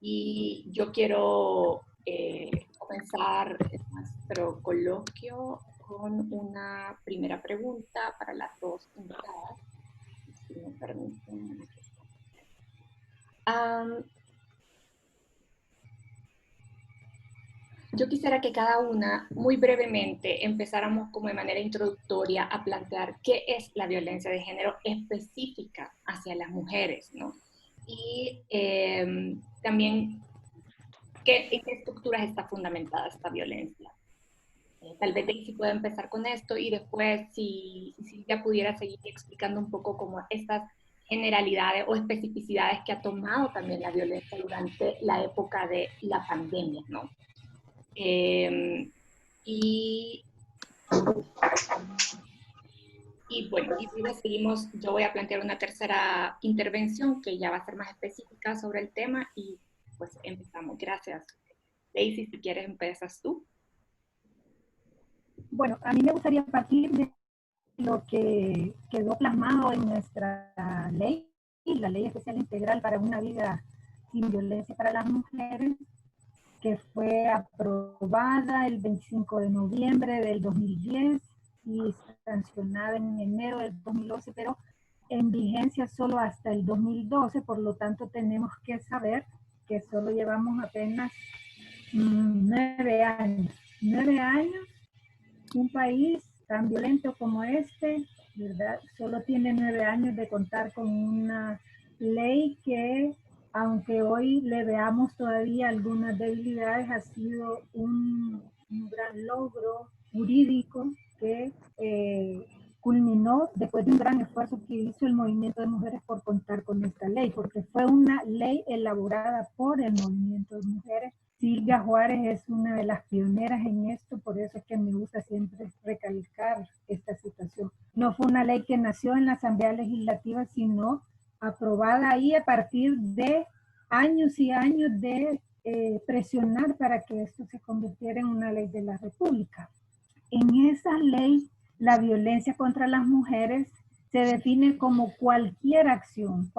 Y yo quiero comenzar nuestro coloquio con una primera pregunta para las dos invitadas, si me permiten. Yo quisiera que cada una, muy brevemente, empezáramos como de manera introductoria a plantear qué es la violencia de género específica hacia las mujeres, ¿no? Y también en qué estructuras está fundamentada esta violencia. Tal vez Daisy pueda empezar con esto y después si Silvia pudiera seguir explicando un poco como estas generalidades o especificidades que ha tomado también la violencia durante la época de la pandemia, ¿no? Y, y bueno, y luego seguimos, yo voy a plantear una tercera intervención que ya va a ser más específica sobre el tema y pues empezamos. Gracias. Daisy, si quieres empiezas tú. Bueno, a mí me gustaría partir de lo que quedó plasmado en nuestra ley, la Ley Especial Integral para una Vida Sin Violencia para las Mujeres, que fue aprobada el 25 de noviembre del 2010 y sancionada en enero del 2011, pero en vigencia solo hasta el 2012, por lo tanto tenemos que saber que solo llevamos apenas 9 años. 9 años, un país tan violento como este, ¿verdad? Solo tiene 9 años de contar con una ley que, aunque hoy le veamos todavía algunas debilidades, ha sido un gran logro jurídico que culminó después de un gran esfuerzo que hizo el movimiento de mujeres por contar con esta ley, porque fue una ley elaborada por el movimiento de mujeres. Silvia Juárez es una de las pioneras en esto, por eso es que me gusta siempre recalcar esta situación. No fue una ley que nació en la Asamblea Legislativa, sino aprobada ahí a partir de años y años de presionar para que esto se convirtiera en una ley de la República. En esa ley, la violencia contra las mujeres se define como cualquier acción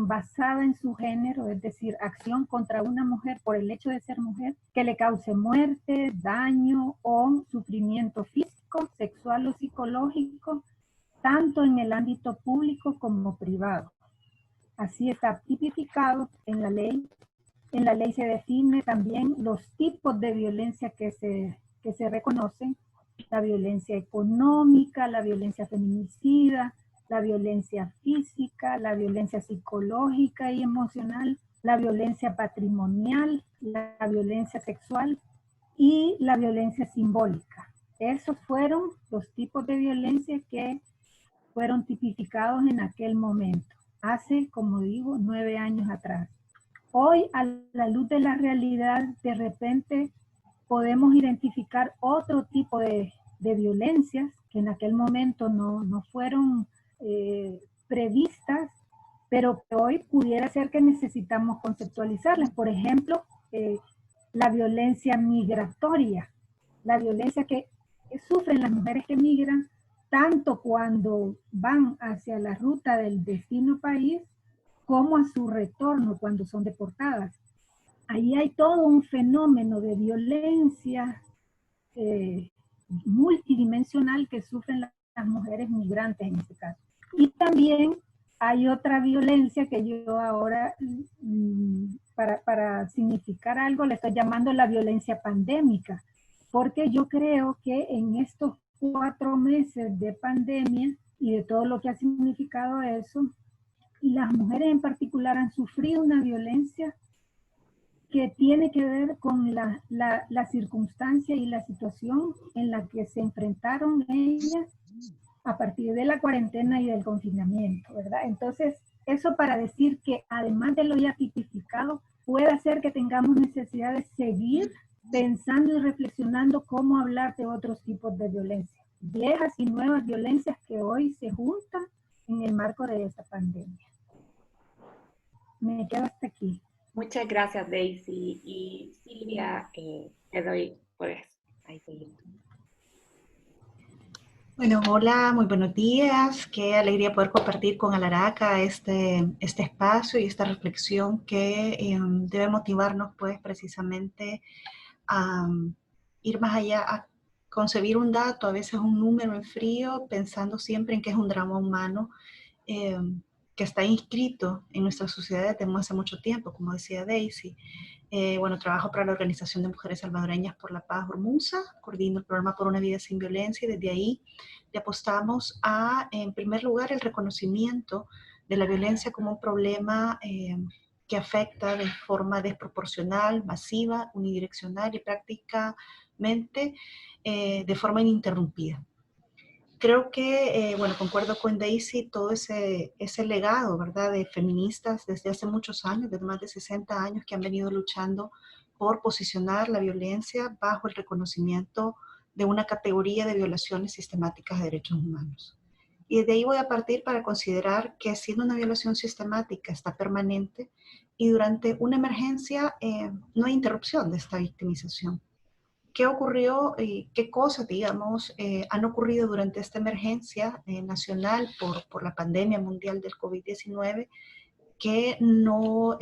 basada en su género, es decir, acción contra una mujer por el hecho de ser mujer, que le cause muerte, daño o sufrimiento físico, sexual o psicológico, tanto en el ámbito público como privado. Así está tipificado en la ley. En la ley se define también los tipos de violencia que se reconocen: la violencia económica, la violencia feminicida, la violencia física, la violencia psicológica y emocional, la violencia patrimonial, la violencia sexual y la violencia simbólica. Esos fueron los tipos de violencia que fueron tipificados en aquel momento, hace, como digo, 9 años atrás. Hoy, a la luz de la realidad, de repente podemos identificar otro tipo de violencias que en aquel momento no fueron previstas, pero que hoy pudiera ser que necesitamos conceptualizarlas. Por ejemplo, la violencia migratoria, la violencia que sufren las mujeres que migran, tanto cuando van hacia la ruta del destino país, como a su retorno cuando son deportadas. Ahí hay todo un fenómeno de violencia multidimensional que sufren las mujeres migrantes en este caso. Y también hay otra violencia que yo ahora, para significar algo, le estoy llamando la violencia pandémica, porque yo creo que en estos 4 meses de pandemia y de todo lo que ha significado eso, las mujeres en particular han sufrido una violencia que tiene que ver con la circunstancia y la situación en la que se enfrentaron ellas a partir de la cuarentena y del confinamiento, ¿verdad? Entonces, eso para decir que además de lo ya tipificado, puede hacer que tengamos necesidad de seguir pensando y reflexionando cómo hablar de otros tipos de violencia, viejas y nuevas violencias que hoy se juntan en el marco de esta pandemia. Me quedo hasta aquí. Muchas gracias, Daisy. Y Silvia, te doy, puedes ahí seguir. Bueno, hola, muy buenos días. Qué alegría poder compartir con Alaraca este espacio y esta reflexión que debe motivarnos, pues, precisamente a ir más allá, a concebir un dato, a veces un número en frío, pensando siempre en que es un drama humano eh, que está inscrito en nuestra sociedad desde hace mucho tiempo, como decía Daisy. Bueno, trabajo para la Organización de Mujeres Salvadoreñas por la Paz, Ormusa, coordino el programa Por una Vida Sin Violencia y desde ahí le apostamos a, en primer lugar, el reconocimiento de la violencia como un problema que afecta de forma desproporcional, masiva, unidireccional y prácticamente de forma ininterrumpida. Creo que, bueno, concuerdo con Daisy, todo ese legado, ¿verdad?, de feministas desde hace muchos años, desde más de 60 años, que han venido luchando por posicionar la violencia bajo el reconocimiento de una categoría de violaciones sistemáticas de derechos humanos. Y desde ahí voy a partir para considerar que siendo una violación sistemática, está permanente, y durante una emergencia no hay interrupción de esta victimización. ¿Qué ocurrió y qué cosas, digamos, han ocurrido durante esta emergencia nacional por la pandemia mundial del COVID-19 que no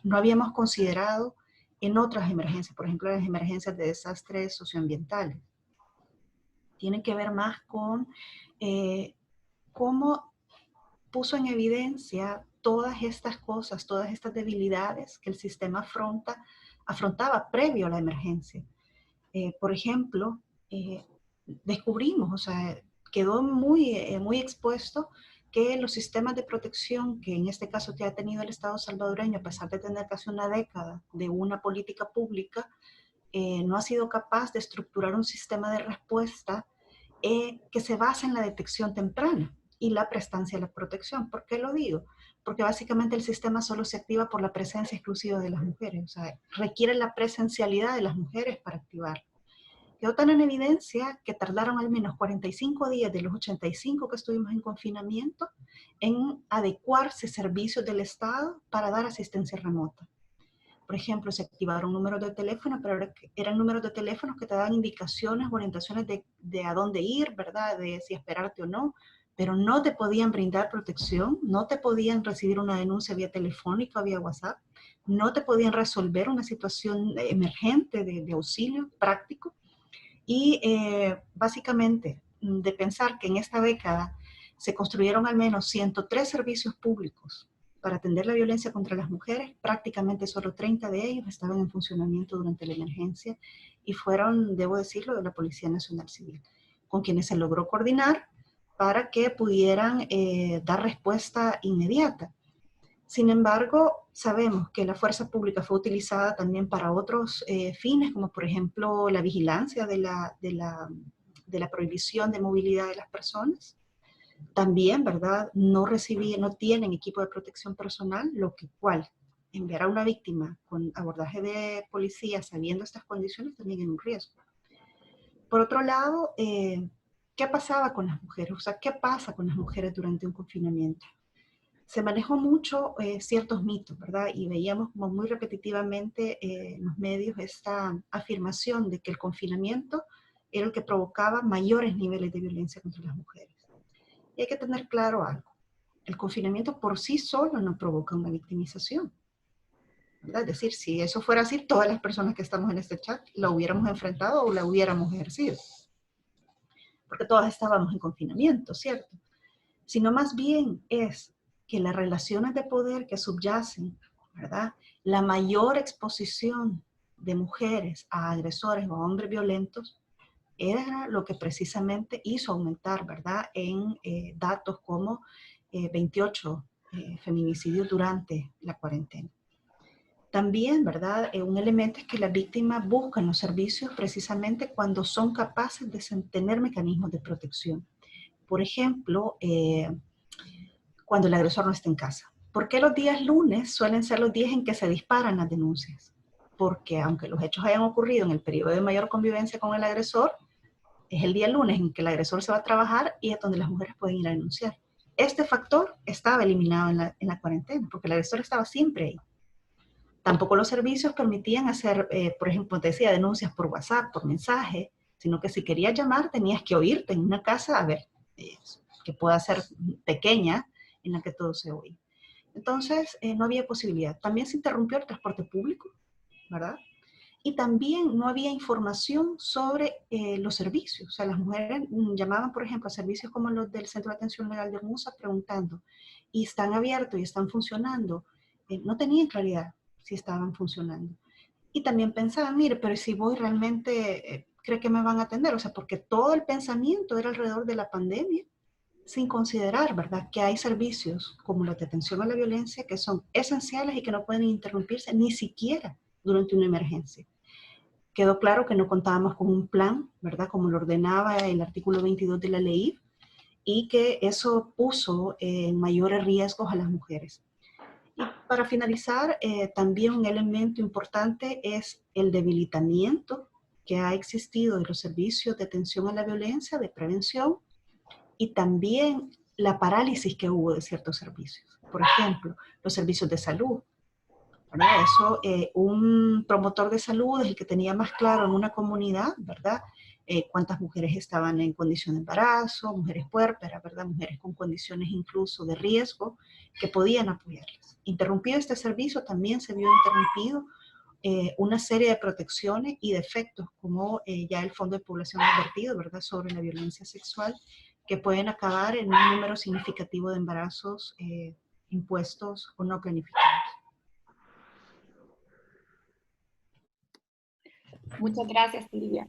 habíamos considerado en otras emergencias, por ejemplo, las emergencias de desastres socioambientales? Tienen que ver más con cómo puso en evidencia todas estas cosas, todas estas debilidades que el sistema afrontaba previo a la emergencia. Por ejemplo, eh, descubrimos, o sea, quedó muy expuesto que los sistemas de protección que en este caso que ha tenido el Estado salvadoreño, a pesar de tener casi una década de una política pública, no ha sido capaz de estructurar un sistema de respuesta que se basa en la detección temprana y la prestancia de la protección. ¿Por qué lo digo? Porque básicamente el sistema solo se activa por la presencia exclusiva de las mujeres, o sea, requiere la presencialidad de las mujeres para activar. Quedó tan en evidencia que tardaron al menos 45 días de los 85 que estuvimos en confinamiento en adecuarse servicios del Estado para dar asistencia remota. Por ejemplo, se activaron números de teléfono, pero eran números de teléfonos que te daban indicaciones, orientaciones de a dónde ir, ¿verdad? De si esperarte o no, pero no te podían brindar protección, no te podían recibir una denuncia vía telefónica o vía WhatsApp, no te podían resolver una situación emergente de auxilio práctico. Y básicamente, de pensar que en esta década se construyeron al menos 103 servicios públicos para atender la violencia contra las mujeres, prácticamente solo 30 de ellos estaban en funcionamiento durante la emergencia y fueron, debo decirlo, de la Policía Nacional Civil, con quienes se logró coordinar para que pudieran dar respuesta inmediata. Sin embargo, sabemos que la fuerza pública fue utilizada también para otros fines, como por ejemplo la vigilancia de la prohibición de movilidad de las personas. También, ¿verdad? No tienen equipo de protección personal, lo que cual enviar a una víctima con abordaje de policía sabiendo estas condiciones también es un riesgo. Por otro lado, ¿qué pasaba con las mujeres? O sea, ¿qué pasa con las mujeres durante un confinamiento? Se manejó mucho ciertos mitos, ¿verdad? Y veíamos como muy repetitivamente en los medios esta afirmación de que el confinamiento era el que provocaba mayores niveles de violencia contra las mujeres. Y hay que tener claro algo. El confinamiento por sí solo no provoca una victimización, ¿verdad? Es decir, si eso fuera así, todas las personas que estamos en este chat la hubiéramos enfrentado o la hubiéramos ejercido, porque todas estábamos en confinamiento, ¿cierto? Sino más bien es que las relaciones de poder que subyacen, ¿verdad? La mayor exposición de mujeres a agresores o a hombres violentos era lo que precisamente hizo aumentar, ¿verdad? En datos como 28 feminicidios durante la cuarentena. También, ¿verdad? Un elemento es que las víctimas buscan los servicios precisamente cuando son capaces de tener mecanismos de protección. Por ejemplo, cuando el agresor no está en casa. ¿Por qué los días lunes suelen ser los días en que se disparan las denuncias? Porque aunque los hechos hayan ocurrido en el periodo de mayor convivencia con el agresor, es el día lunes en que el agresor se va a trabajar y es donde las mujeres pueden ir a denunciar. Este factor estaba eliminado en la cuarentena, porque el agresor estaba siempre ahí. Tampoco los servicios permitían hacer, por ejemplo, te decía, denuncias por WhatsApp, por mensaje, sino que si querías llamar tenías que oírte en una casa, a ver, que pueda ser pequeña, en la que todo se oye. Entonces, no había posibilidad. También se interrumpió el transporte público, ¿verdad? Y también no había información sobre los servicios. O sea, las mujeres llamaban, por ejemplo, a servicios como los del Centro de Atención Legal de Hermosa preguntando, ¿y están abiertos y están funcionando? No tenían claridad si estaban funcionando. Y también pensaban, mire, pero si voy realmente, ¿cree que me van a atender? O sea, porque todo el pensamiento era alrededor de la pandemia, sin considerar, ¿verdad?, que hay servicios como los de atención a la violencia que son esenciales y que no pueden interrumpirse ni siquiera durante una emergencia. Quedó claro que no contábamos con un plan, ¿verdad?, como lo ordenaba el artículo 22 de la ley, y que eso puso en mayores riesgos a las mujeres. Y para finalizar, también un elemento importante es el debilitamiento que ha existido de los servicios de atención a la violencia, de prevención, y también la parálisis que hubo de ciertos servicios. Por ejemplo, los servicios de salud, ¿verdad? Eso, un promotor de salud es el que tenía más claro en una comunidad, ¿verdad? Cuántas mujeres estaban en condición de embarazo, mujeres puérperas, ¿verdad? Mujeres con condiciones incluso de riesgo que podían apoyarlas. Interrumpido este servicio, también se vio interrumpido una serie de protecciones y de efectos, como ya el Fondo de Población ha advertido, ¿verdad?, sobre la violencia sexual, que pueden acabar en un número significativo de embarazos impuestos o no planificados. Muchas gracias, Silvia.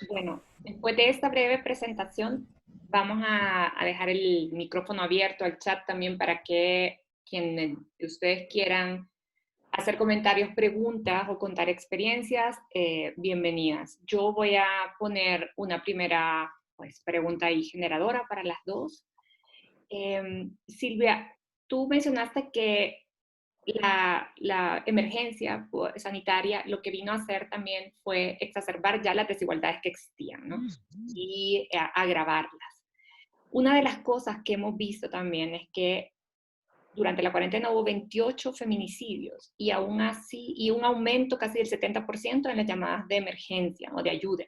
Bueno, después de esta breve presentación, vamos a dejar el micrófono abierto al chat también para que quienes ustedes quieran hacer comentarios, preguntas o contar experiencias, bienvenidas. Yo voy a poner una primera pregunta ahí generadora para las dos. Silvia, tú mencionaste que la emergencia sanitaria lo que vino a hacer también fue exacerbar ya las desigualdades que existían, ¿no? Y agravarlas. Una de las cosas que hemos visto también es que durante la cuarentena hubo 28 feminicidios y aún así, y un aumento casi del 70% en las llamadas de emergencia o de ayuda.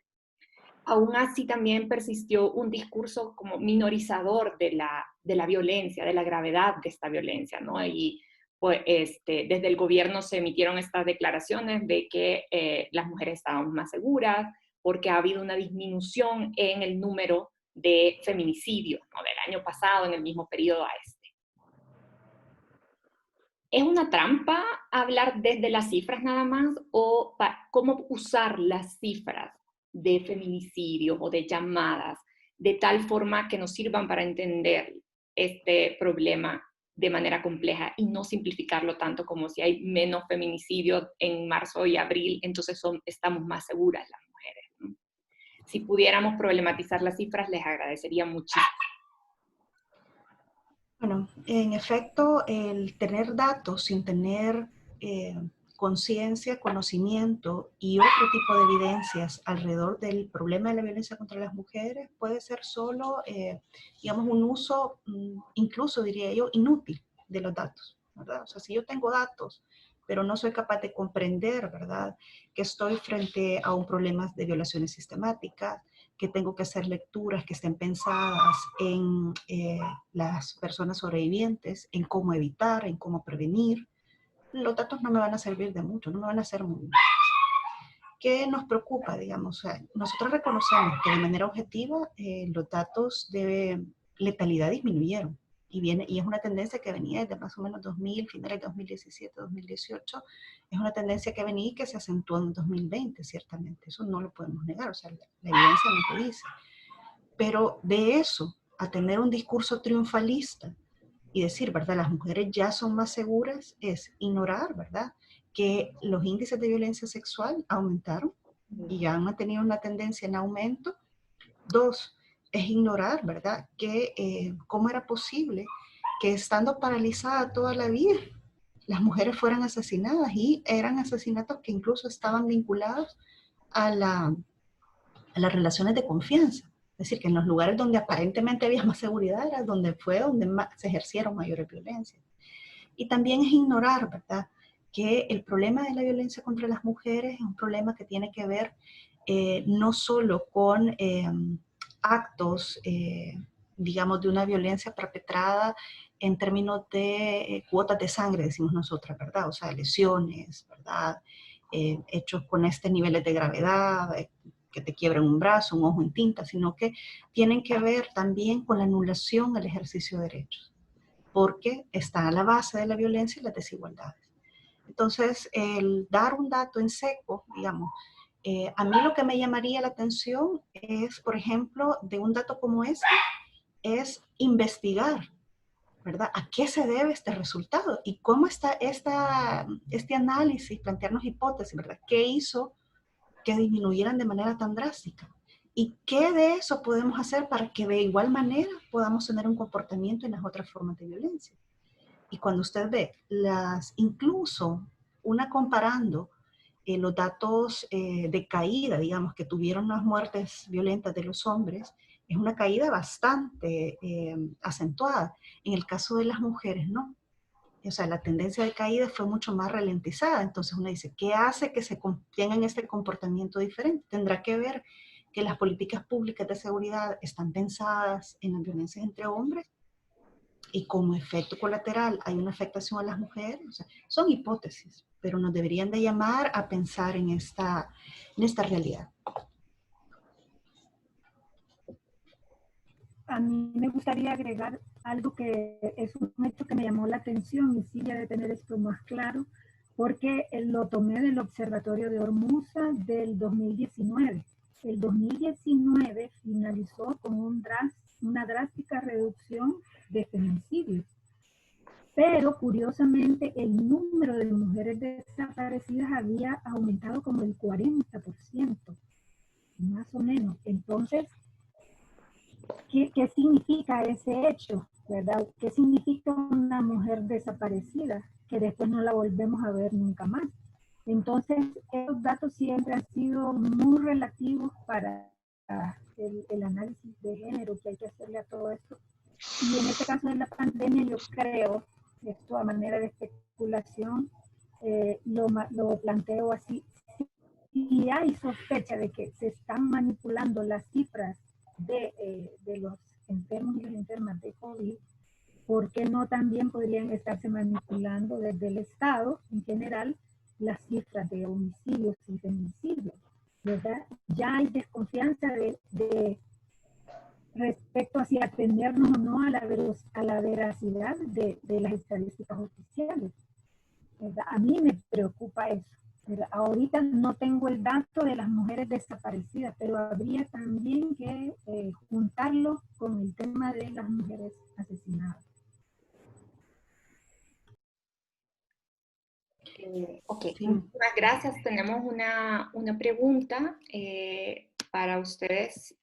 Aún así también persistió un discurso como minorizador de la violencia, de la gravedad de esta violencia, ¿no? Y pues, desde el gobierno se emitieron estas declaraciones de que las mujeres estábamos más seguras, porque ha habido una disminución en el número de feminicidios, ¿no?, del año pasado en el mismo periodo a este. ¿Es una trampa hablar desde las cifras nada más o cómo usar las cifras de feminicidio o de llamadas de tal forma que nos sirvan para entender este problema de manera compleja y no simplificarlo tanto como si hay menos feminicidios en marzo y abril, entonces estamos más seguras las mujeres, ¿no? Si pudiéramos problematizar las cifras, les agradecería muchísimo. Bueno, en efecto, el tener datos sin tener conciencia, conocimiento y otro tipo de evidencias alrededor del problema de la violencia contra las mujeres puede ser solo, digamos, un uso, incluso diría yo, inútil de los datos, ¿verdad? O sea, si yo tengo datos, pero no soy capaz de comprender, ¿verdad?, que estoy frente a un problema de violaciones sistemáticas, que tengo que hacer lecturas que estén pensadas en las personas sobrevivientes, en cómo evitar, en cómo prevenir, los datos no me van a servir de mucho, no me van a hacer muy. ¿Qué nos preocupa, digamos? O sea, nosotros reconocemos que de manera objetiva los datos de letalidad disminuyeron y es una tendencia que venía desde más o menos 2000, finales de 2017, 2018, es una tendencia que venía y que se acentuó en 2020, ciertamente, eso no lo podemos negar, o sea, la evidencia nos lo dice. Pero de eso a tener un discurso triunfalista y decir, ¿verdad?, las mujeres ya son más seguras, es ignorar, ¿verdad?, que los índices de violencia sexual aumentaron y ya han mantenido una tendencia en aumento. Dos, es ignorar, ¿verdad?, que cómo era posible que estando paralizada toda la vida, las mujeres fueran asesinadas y eran asesinatos que incluso estaban vinculados a las relaciones de confianza. Es decir, que en los lugares donde aparentemente había más seguridad era donde se ejercieron mayores violencias. Y también es ignorar, ¿verdad?, que el problema de la violencia contra las mujeres es un problema que tiene que ver no solo con actos, digamos, de una violencia perpetrada en términos de cuotas de sangre, decimos nosotras, ¿verdad? O sea, lesiones, ¿verdad? Hechos con este niveles de gravedad, que te quiebren un brazo, un ojo en tinta, sino que tienen que ver también con la anulación del ejercicio de derechos, porque está a la base de la violencia y las desigualdades. Entonces, el dar un dato en seco, digamos, a mí lo que me llamaría la atención es, por ejemplo, de un dato como este, es investigar, ¿verdad? ¿A qué se debe este resultado? ¿Y cómo está este análisis, plantearnos hipótesis, ¿verdad? ¿Qué hizo que disminuyeran de manera tan drástica? ¿Y qué de eso podemos hacer para que de igual manera podamos tener un comportamiento en las otras formas de violencia? Y cuando usted ve incluso una comparando los datos de caída, digamos, que tuvieron las muertes violentas de los hombres, es una caída bastante acentuada. En el caso de las mujeres, no. O sea, la tendencia de caída fue mucho más ralentizada. Entonces uno dice, ¿qué hace que se tengan este comportamiento diferente? Tendrá que ver que las políticas públicas de seguridad están pensadas en las violencias entre hombres y como efecto colateral hay una afectación a las mujeres. O sea, son hipótesis, pero nos deberían de llamar a pensar en esta realidad. A mí me gustaría agregar algo que es un hecho que me llamó la atención y sí ya de tener esto más claro, porque lo tomé del Observatorio de Hormuza del 2019. El 2019 finalizó con una drástica reducción de feminicidios, pero curiosamente el número de mujeres desaparecidas había aumentado como el 40%, más o menos. Entonces, ¿qué significa ese hecho? ¿Verdad? ¿Qué significa una mujer desaparecida que después no la volvemos a ver nunca más? Entonces, esos datos siempre han sido muy relativos para el análisis de género que hay que hacerle a todo esto. Y en este caso de la pandemia, yo creo, esto a manera de especulación, lo planteo así. Si hay sospecha de que se están manipulando las cifras de los enfermos y las enfermas de COVID, ¿por qué no también podrían estarse manipulando desde el Estado en general las cifras de homicidios y feminicidios? ¿Verdad? Ya hay desconfianza de respecto a si atendernos o no a la veracidad de las estadísticas oficiales. ¿Verdad? A mí me preocupa eso. ¿Verdad? Ahorita no tengo el dato de las mujeres desaparecidas, pero habría también que juntarlo con el tema de las mujeres asesinadas. Ok, sí. Muchas gracias. Tenemos una pregunta para ustedes.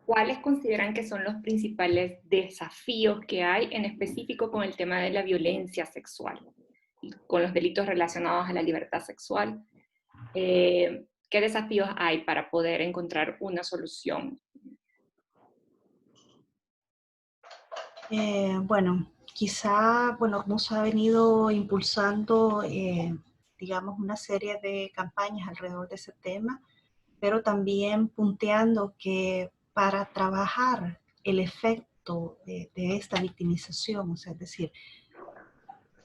¿Cuáles consideran que son los principales desafíos que hay en específico con el tema de la violencia sexual y con los delitos relacionados a la libertad sexual? ¿Qué desafíos hay para poder encontrar una solución? Bueno, quizá, Hormuza ha venido impulsando, digamos, una serie de campañas alrededor de ese tema, pero también punteando que para trabajar el efecto de esta victimización, o sea, es decir,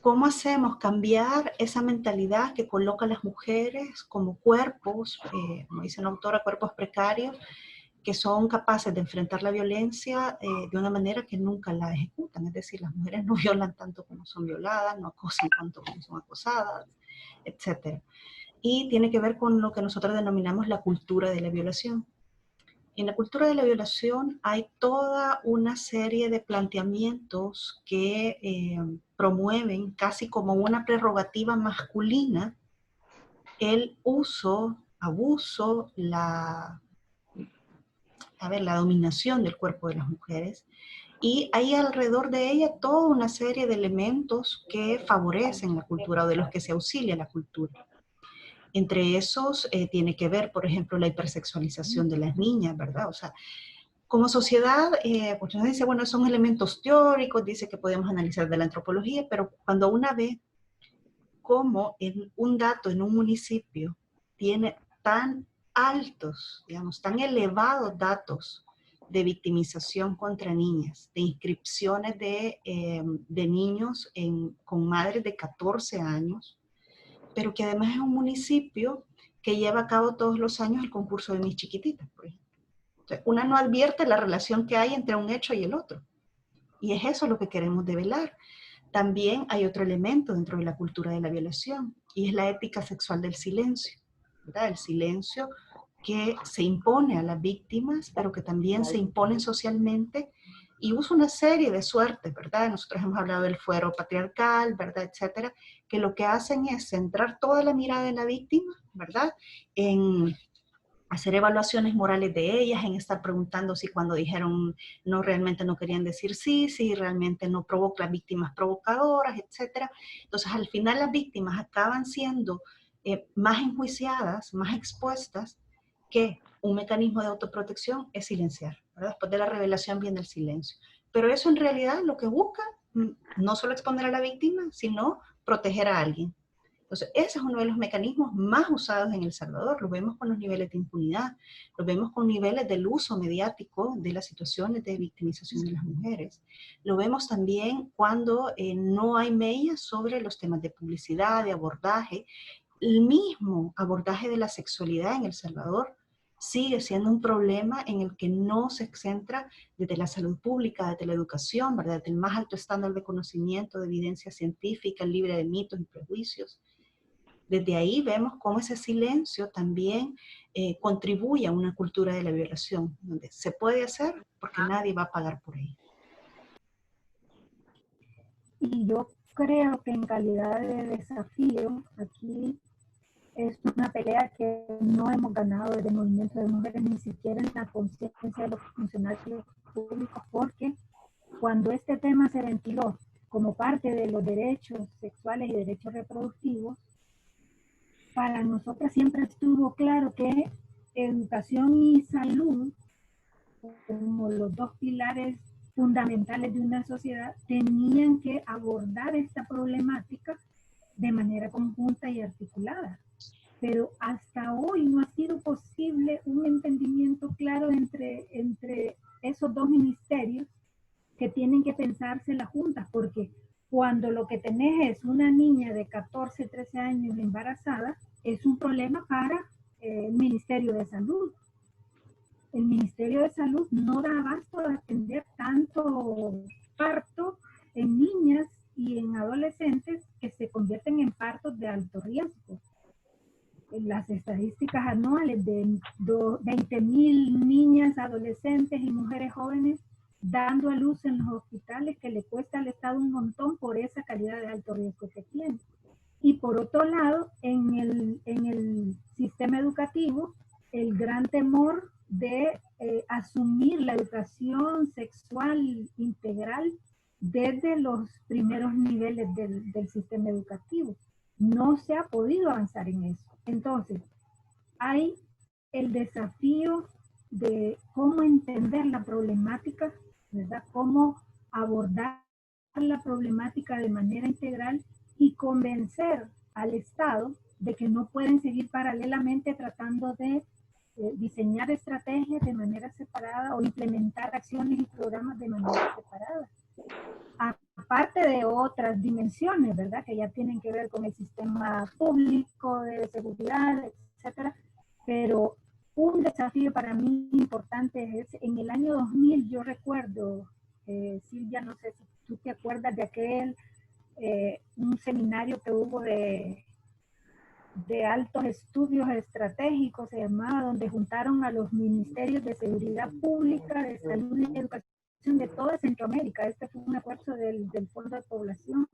¿cómo hacemos cambiar esa mentalidad que coloca a las mujeres como cuerpos, como dice la autora, cuerpos precarios, que son capaces de enfrentar la violencia de una manera que nunca la ejecutan? Es decir, las mujeres no violan tanto como son violadas, no acosan tanto como son acosadas, etc. Y tiene que ver con lo que nosotros denominamos la cultura de la violación. En la cultura de la violación hay toda una serie de planteamientos que promueven casi como una prerrogativa masculina el uso, abuso, la dominación del cuerpo de las mujeres. Y hay alrededor de ella toda una serie de elementos que favorecen la cultura o de los que se auxilia la cultura. Entre esos tiene que ver, por ejemplo, la hipersexualización de las niñas, ¿verdad? O sea, como sociedad, pues uno dice, bueno, son elementos teóricos, dice que podemos analizar de la antropología, pero cuando una ve cómo un dato en un municipio tiene tan altos, digamos, tan elevados datos de victimización contra niñas, de inscripciones de niños con madres de 14 años, pero que además es un municipio que lleva a cabo todos los años el concurso de Mis Chiquititas, por ejemplo. Entonces, una no advierte la relación que hay entre un hecho y el otro. Y es eso lo que queremos develar. También hay otro elemento dentro de la cultura de la violación, y es la ética sexual del silencio, ¿verdad? El silencio que se impone a las víctimas, pero que también se imponen socialmente, y usa una serie de suertes, ¿verdad? Nosotros hemos hablado del fuero patriarcal, ¿verdad? Etcétera, que lo que hacen es centrar toda la mirada de la víctima, ¿verdad? En hacer evaluaciones morales de ellas, en estar preguntando si cuando dijeron no realmente no querían decir sí, si realmente no provoca las víctimas provocadoras, etcétera. Entonces, al final las víctimas acaban siendo más enjuiciadas, más expuestas, que un mecanismo de autoprotección es silenciar, ¿verdad? Después de la revelación viene el silencio. Pero eso en realidad lo que busca, no solo exponer a la víctima, sino proteger a alguien. Entonces, ese es uno de los mecanismos más usados en El Salvador. Lo vemos con los niveles de impunidad, lo vemos con niveles del uso mediático de las situaciones de victimización de las mujeres. Lo vemos también cuando no hay medidas sobre los temas de publicidad, de abordaje. El mismo abordaje de la sexualidad en El Salvador sigue siendo un problema en el que no se centra desde la salud pública, desde la educación, ¿verdad? Desde el más alto estándar de conocimiento, de evidencia científica, libre de mitos y prejuicios. Desde ahí vemos cómo ese silencio también contribuye a una cultura de la violación, donde se puede hacer porque nadie va a pagar por ello. Y yo creo que en calidad de desafío, aquí es una pelea que no hemos ganado desde el movimiento de mujeres, ni siquiera en la conciencia de los funcionarios públicos, porque cuando este tema se ventiló como parte de los derechos sexuales y derechos reproductivos, para nosotras siempre estuvo claro que educación y salud, como los dos pilares fundamentales de una sociedad, tenían que abordar esta problemática de manera conjunta y articulada. Pero hasta hoy no ha sido posible un entendimiento claro entre esos dos ministerios que tienen que pensárselas juntas, porque cuando lo que tenés es una niña de 14, 13 años embarazada, es un problema para el Ministerio de Salud. El Ministerio de Salud no da abasto a atender tanto parto en niñas y en adolescentes que se convierten en partos de alto riesgo. En las estadísticas anuales de 20.000 niñas, adolescentes y mujeres jóvenes dando a luz en los hospitales, que le cuesta al Estado un montón por esa calidad de alto riesgo que tiene. Y por otro lado, en el sistema educativo, el gran temor de asumir la educación sexual integral desde los primeros niveles del sistema educativo. No se ha podido avanzar en eso. Entonces, hay el desafío de cómo entender la problemática, ¿verdad? Cómo abordar la problemática de manera integral y convencer al Estado de que no pueden seguir paralelamente tratando de diseñar estrategias de manera separada o implementar acciones y programas de manera separada. Aparte de otras dimensiones, ¿verdad? Que ya tienen que ver con el sistema público de seguridad, etcétera. Pero un desafío para mí importante es, en el año 2000, yo recuerdo, Silvia, no sé si tú te acuerdas de aquel, un seminario que hubo de altos estudios estratégicos, se llamaba, donde juntaron a los ministerios de seguridad pública, de salud y educación de toda Centroamérica. Este fue un esfuerzo del Fondo de Población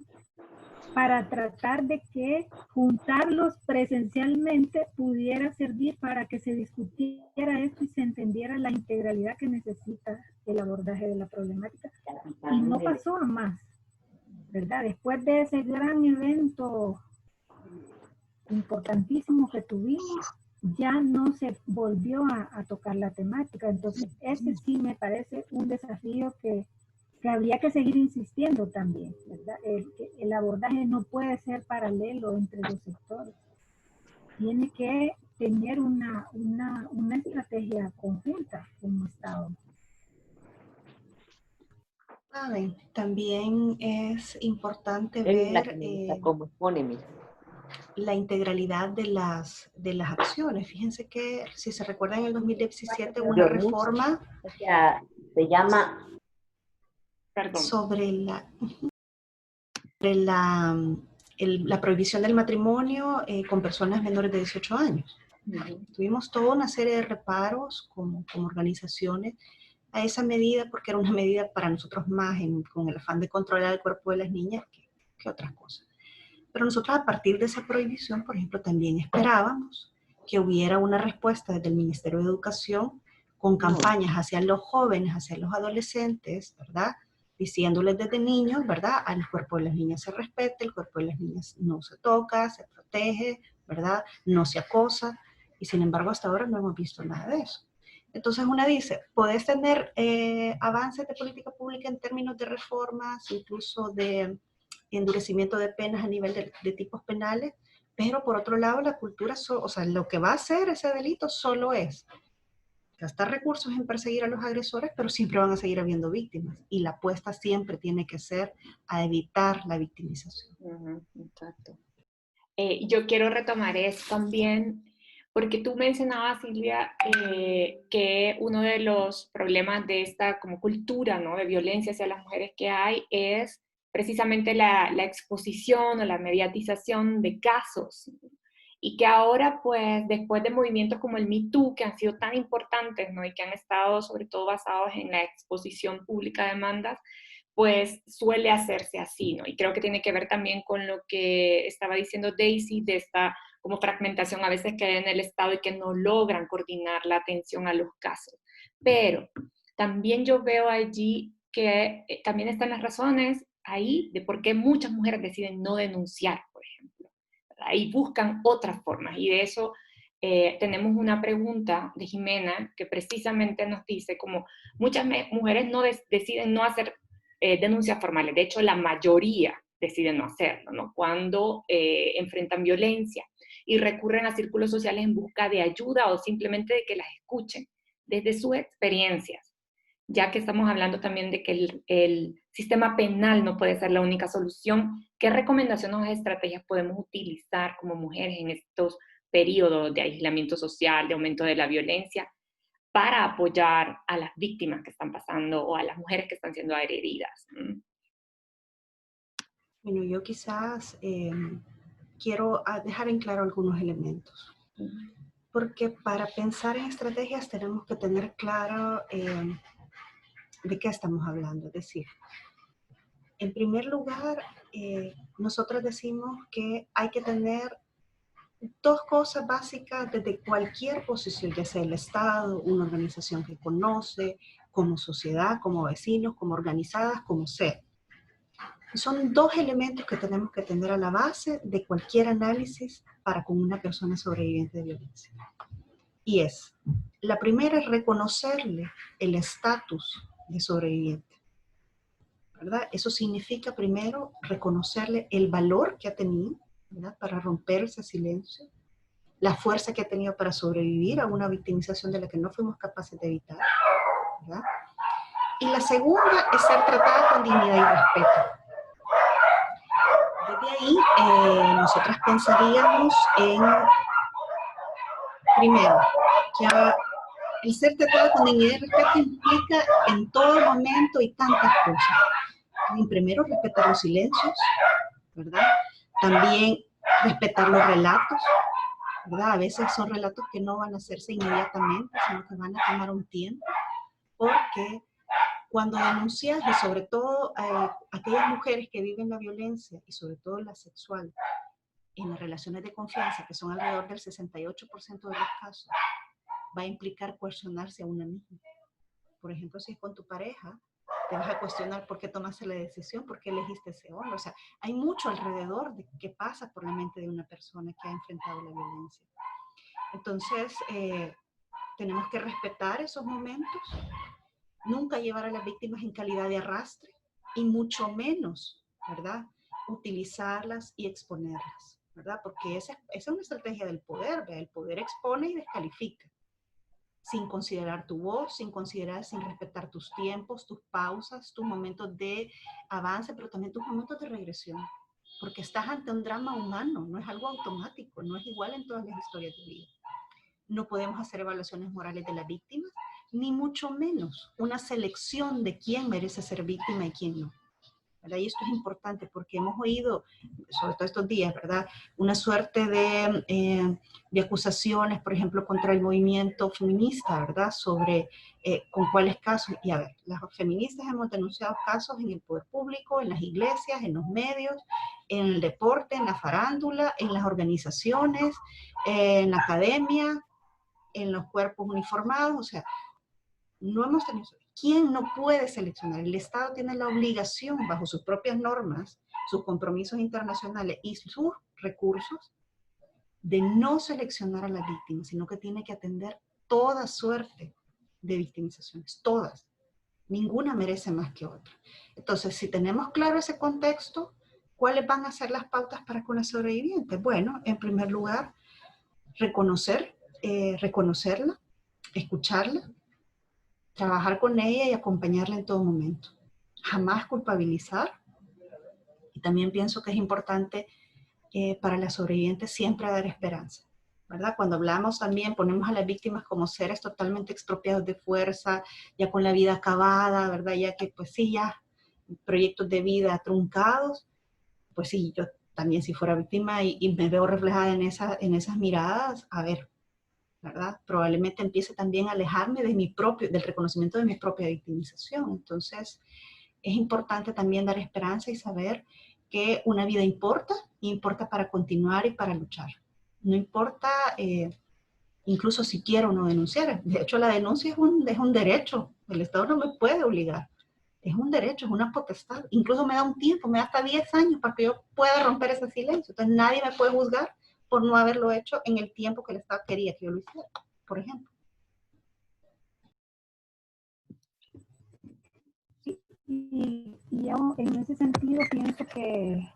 para tratar de que juntarlos presencialmente pudiera servir para que se discutiera esto y se entendiera la integralidad que necesita el abordaje de la problemática. Y no pasó a más, ¿verdad? Después de ese gran evento importantísimo que tuvimos, ya no se volvió a tocar la temática. Entonces, ese sí me parece un desafío que habría que seguir insistiendo también, ¿verdad? El abordaje no puede ser paralelo entre los sectores. Tiene que tener una estrategia conjunta como Estado. También es importante En la ver como expóneme. la integralidad de las acciones. Fíjense que, si se recuerdan, en el 2017 hubo una reforma se llama sobre la prohibición del matrimonio con personas menores de 18 años. Tuvimos toda una serie de reparos como organizaciones a esa medida, porque era una medida para nosotros más con el afán de controlar el cuerpo de las niñas que otras cosas. Pero nosotros, a partir de esa prohibición, por ejemplo, también esperábamos que hubiera una respuesta desde el Ministerio de Educación con campañas hacia los jóvenes, hacia los adolescentes, ¿verdad? Diciéndoles desde niños, ¿verdad? Al cuerpo de las niñas se respeta, el cuerpo de las niñas no se toca, se protege, ¿verdad? No se acosa. Y sin embargo, hasta ahora no hemos visto nada de eso. Entonces una dice, podés tener avances de política pública en términos de reformas, incluso de endurecimiento de penas a nivel de tipos penales, pero por otro lado la cultura, o sea, lo que va a hacer ese delito solo es gastar recursos en perseguir a los agresores, pero siempre van a seguir habiendo víctimas. Y la apuesta siempre tiene que ser a evitar la victimización. Exacto. Yo quiero retomar eso también, porque tú mencionabas, Silvia, que uno de los problemas de esta como cultura, ¿no?, de violencia hacia las mujeres que hay es precisamente la exposición o la mediatización de casos. Y que ahora, pues, después de movimientos como el Me Too, que han sido tan importantes, ¿no?, y que han estado sobre todo basados en la exposición pública de demandas, pues suele hacerse así, ¿no? Y creo que tiene que ver también con lo que estaba diciendo Daisy, de esta como fragmentación a veces que hay en el Estado y que no logran coordinar la atención a los casos. Pero también yo veo allí que también están las razones ahí de por qué muchas mujeres deciden no denunciar, por ejemplo, ¿verdad? Y buscan otras formas. Y de eso tenemos una pregunta de Jimena que precisamente nos dice como muchas mujeres no deciden no hacer denuncias formales. De hecho, la mayoría deciden no hacerlo, ¿no?, cuando enfrentan violencia y recurren a círculos sociales en busca de ayuda o simplemente de que las escuchen desde sus experiencias, ya que estamos hablando también de que el sistema penal no puede ser la única solución. ¿Qué recomendaciones o estrategias podemos utilizar como mujeres en estos periodos de aislamiento social, de aumento de la violencia, para apoyar a las víctimas que están pasando o a las mujeres que están siendo agredidas? Bueno, yo quizás quiero dejar en claro algunos elementos. Porque para pensar en estrategias tenemos que tener claro de qué estamos hablando. Es decir, en primer lugar, nosotros decimos que hay que tener dos cosas básicas desde cualquier posición, ya sea el Estado, una organización que conoce, como sociedad, como vecinos, como organizadas, como sea. Son dos elementos que tenemos que tener a la base de cualquier análisis para con una persona sobreviviente de violencia. Y la primera es reconocerle el estatus de sobreviviente, ¿verdad? Eso significa primero reconocerle el valor que ha tenido, ¿verdad?, para romper ese silencio, la fuerza que ha tenido para sobrevivir a una victimización de la que no fuimos capaces de evitar, ¿verdad? Y la segunda es ser tratada con dignidad y respeto. Desde ahí, nosotras pensaríamos en, primero, que el ser tratada con dignidad y respeto implica en todo momento y tantas cosas. Y primero, respetar los silencios, ¿verdad? También respetar los relatos, ¿verdad? A veces son relatos que no van a hacerse inmediatamente, sino que van a tomar un tiempo, porque cuando denuncias, y sobre todo aquellas mujeres que viven la violencia, y sobre todo la sexual, en las relaciones de confianza, que son alrededor del 68% de los casos, va a implicar cuestionarse a una misma. Por ejemplo, si es con tu pareja, te vas a cuestionar por qué tomaste la decisión, por qué elegiste ese hombre. O sea, hay mucho alrededor de qué pasa por la mente de una persona que ha enfrentado la violencia. Entonces, tenemos que respetar esos momentos, nunca llevar a las víctimas en calidad de arrastre y mucho menos, ¿verdad?, utilizarlas y exponerlas, ¿verdad? Porque esa es una estrategia del poder, ¿verdad? El poder expone y descalifica. sin considerar tu voz, sin respetar tus tiempos, tus pausas, tus momentos de avance, pero también tus momentos de regresión. Porque estás ante un drama humano, no es algo automático, no es igual en todas las historias de vida. No podemos hacer evaluaciones morales de las víctimas, ni mucho menos una selección de quién merece ser víctima y quién no. ¿Verdad? Y esto es importante porque hemos oído, sobre todo estos días, ¿verdad?, una suerte de acusaciones, por ejemplo, contra el movimiento feminista, ¿verdad?, sobre con cuáles casos. Y a ver, las feministas hemos denunciado casos en el poder público, en las iglesias, en los medios, en el deporte, en la farándula, en las organizaciones, en la academia, en los cuerpos uniformados, o sea, no hemos tenido. ¿Quién no puede seleccionar? El Estado tiene la obligación, bajo sus propias normas, sus compromisos internacionales y sus recursos, de no seleccionar a las víctimas, sino que tiene que atender toda suerte de victimizaciones, todas. Ninguna merece más que otra. Entonces, si tenemos claro ese contexto, ¿cuáles van a ser las pautas para con las sobrevivientes? Bueno, en primer lugar, reconocerla, escucharla, trabajar con ella y acompañarla en todo momento. Jamás culpabilizar. Y también pienso que es importante para las sobrevivientes siempre dar esperanza, ¿verdad? Cuando hablamos también, ponemos a las víctimas como seres totalmente expropiados de fuerza, ya con la vida acabada, ¿verdad? Ya que, pues sí, ya proyectos de vida truncados. Pues sí, yo también si fuera víctima y me veo reflejada en esas miradas, a ver, ¿verdad? Probablemente empiece también a alejarme del reconocimiento de mi propia victimización. Entonces, es importante también dar esperanza y saber que una vida importa para continuar y para luchar. No importa, incluso si quiero o no denunciar. De hecho, la denuncia es un derecho. El Estado no me puede obligar. Es un derecho, es una potestad. Incluso me da un tiempo, me da hasta 10 años para que yo pueda romper ese silencio. Entonces, nadie me puede juzgar por no haberlo hecho en el tiempo que el Estado quería que yo lo hiciera, por ejemplo. Y yo en ese sentido pienso que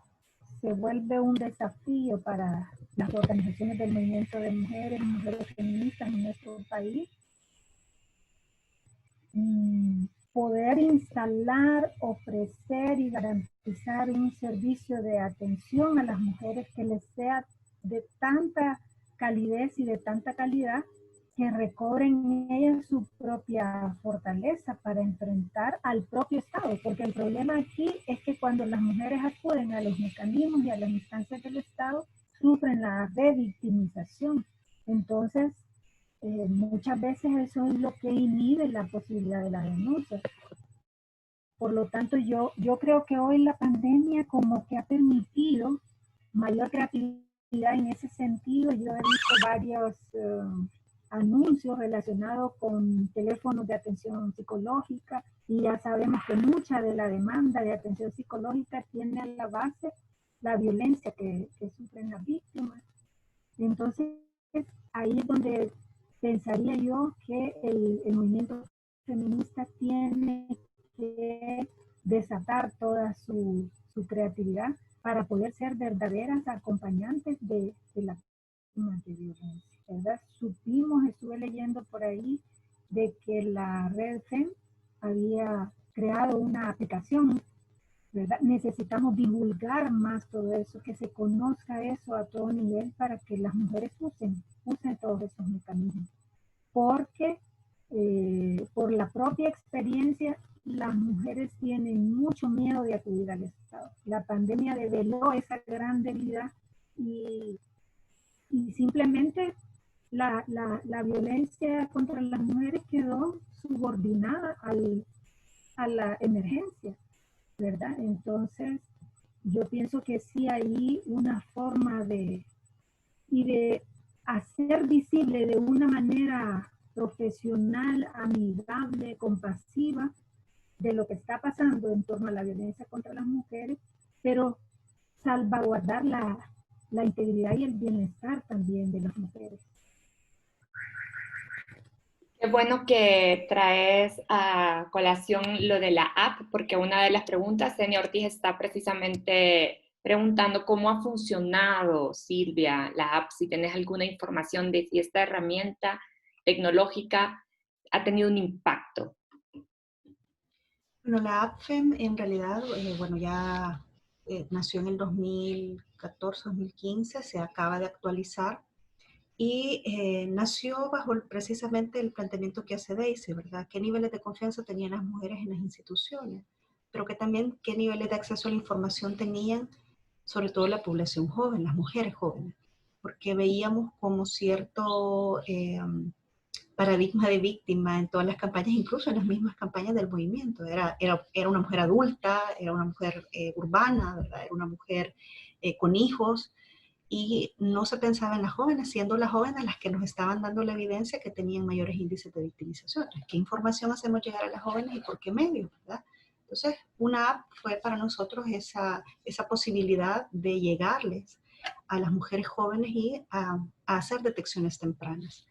se vuelve un desafío para las organizaciones del movimiento de mujeres feministas en nuestro país, poder instalar, ofrecer y garantizar un servicio de atención a las mujeres que les sea de tanta calidez y de tanta calidad que recobren en ellas su propia fortaleza para enfrentar al propio Estado, porque el problema aquí es que cuando las mujeres acuden a los mecanismos y a las instancias del Estado, sufren la revictimización. Entonces, muchas veces eso es lo que inhibe la posibilidad de la denuncia. Por lo tanto, yo creo que hoy la pandemia como que ha permitido mayor creatividad en ese sentido. Yo he visto varios anuncios relacionados con teléfonos de atención psicológica y ya sabemos que mucha de la demanda de atención psicológica tiene a la base la violencia que sufren las víctimas. Entonces, ahí es donde pensaría yo que el movimiento feminista tiene que desatar toda su creatividad para poder ser verdaderas acompañantes de la víctima de violencia, ¿verdad? Estuve leyendo por ahí de que la red FEM había creado una aplicación, ¿verdad? Necesitamos divulgar más todo eso, que se conozca eso a todo nivel para que las mujeres usen todos esos mecanismos. Porque por la propia experiencia, las mujeres tienen mucho miedo de acudir al Estado. La pandemia develó esa gran debilidad y simplemente la violencia contra las mujeres quedó subordinada a la emergencia, ¿verdad? Entonces, yo pienso que sí hay una forma de hacer visible de una manera profesional, amigable, compasiva, de lo que está pasando en torno a la violencia contra las mujeres, pero salvaguardar la integridad y el bienestar también de las mujeres. Qué bueno que traes a colación lo de la app, porque una de las preguntas, Senia Ortiz está precisamente preguntando cómo ha funcionado, Silvia, la app, si tienes alguna información de si esta herramienta tecnológica ha tenido un impacto? Bueno, la APFEM en realidad, bueno, ya nació en el 2014-2015, se acaba de actualizar y nació bajo precisamente el planteamiento que hace Daisy, ¿verdad? ¿Qué niveles de confianza tenían las mujeres en las instituciones? Pero que también qué niveles de acceso a la información tenían, sobre todo la población joven, las mujeres jóvenes, porque veíamos como cierto paradigma de víctima en todas las campañas, incluso en las mismas campañas del movimiento. Era una mujer adulta, era una mujer urbana, ¿verdad? Era una mujer con hijos, y no se pensaba en las jóvenes, siendo las jóvenes las que nos estaban dando la evidencia que tenían mayores índices de victimización. ¿Qué información hacemos llegar a las jóvenes y por qué medios, verdad? Entonces, una app fue para nosotros esa posibilidad de llegarles a las mujeres jóvenes y a hacer detecciones tempranas.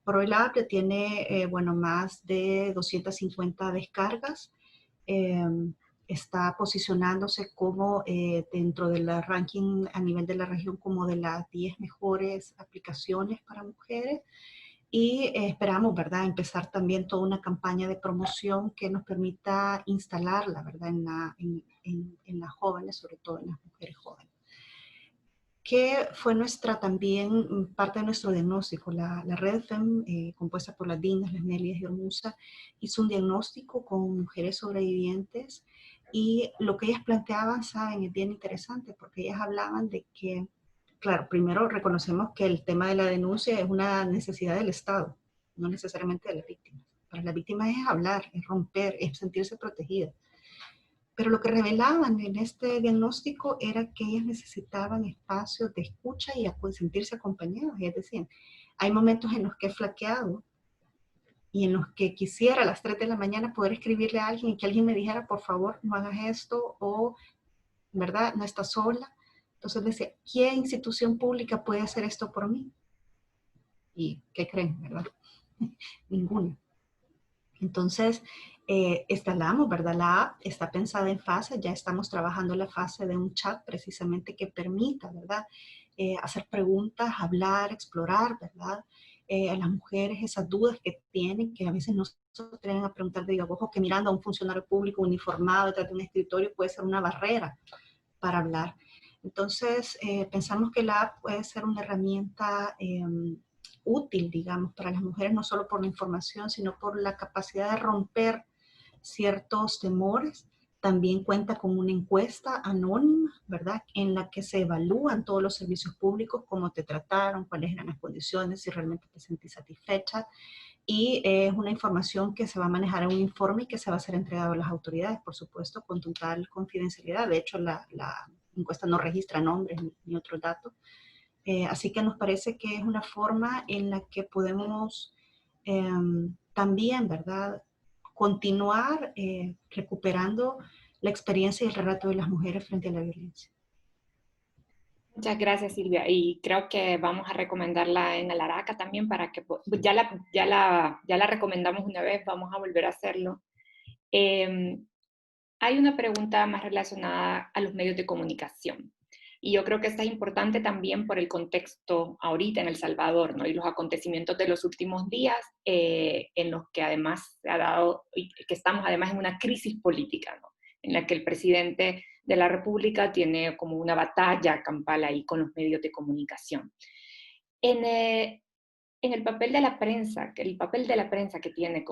Por hoy la app tiene, bueno, más de 250 descargas. Eh, Está posicionándose como dentro del ranking a nivel de la región como de las 10 mejores aplicaciones para mujeres. Y esperamos, ¿verdad?, empezar también toda una campaña de promoción que nos permita instalarla, ¿verdad?, en las jóvenes, sobre todo en las mujeres jóvenes. ¿Qué fue también parte de nuestro diagnóstico? La red FEM, compuesta por las Dinas, las Nelias y Hormuza, hizo un diagnóstico con mujeres sobrevivientes y lo que ellas planteaban, saben, es bien interesante porque ellas hablaban de que, claro, primero reconocemos que el tema de la denuncia es una necesidad del Estado, no necesariamente de las víctimas. Para las víctimas es hablar, es romper, es sentirse protegidas. Pero lo que revelaban en este diagnóstico era que ellas necesitaban espacios de escucha y sentirse acompañadas. Es decir, hay momentos en los que he flaqueado y en los que quisiera a las 3 de la mañana poder escribirle a alguien y que alguien me dijera, por favor, no hagas esto, o, ¿verdad?, no estás sola. Entonces decía, ¿qué institución pública puede hacer esto por mí? ¿Y qué creen, verdad? Ninguna. Entonces, instalamos, ¿verdad? La app está pensada en fase, ya estamos trabajando en la fase de un chat precisamente que permita, ¿verdad? Hacer preguntas, hablar, explorar, ¿verdad? A las mujeres esas dudas que tienen, que a veces no se atreven a preguntar de viva voz, o que mirando a un funcionario público uniformado detrás de un escritorio puede ser una barrera para hablar. Entonces, pensamos que la app puede ser una herramienta útil, digamos, para las mujeres, no solo por la información, sino por la capacidad de romper ciertos temores. También cuenta con una encuesta anónima, ¿verdad?, en la que se evalúan todos los servicios públicos, cómo te trataron, cuáles eran las condiciones, si realmente te sentís satisfecha. Y es una información que se va a manejar en un informe y que se va a ser entregado a las autoridades, por supuesto, con total confidencialidad. De hecho, la encuesta no registra nombres ni otros datos. Así que nos parece que es una forma en la que podemos también, ¿verdad?, continuar recuperando la experiencia y el relato de las mujeres frente a la violencia. Muchas gracias, Silvia. Y creo que vamos a recomendarla en Alaraca también para que, ya la recomendamos una vez, vamos a volver a hacerlo. Hay una pregunta más relacionada a los medios de comunicación. Y yo creo que esta es importante también por el contexto ahorita en El Salvador, ¿no? Y los acontecimientos de los últimos días, en los que además se ha dado, que estamos además en una crisis política, ¿no? En la que el presidente de la República tiene como una batalla campal ahí con los medios de comunicación. En el papel de la prensa, el papel de la prensa que tiene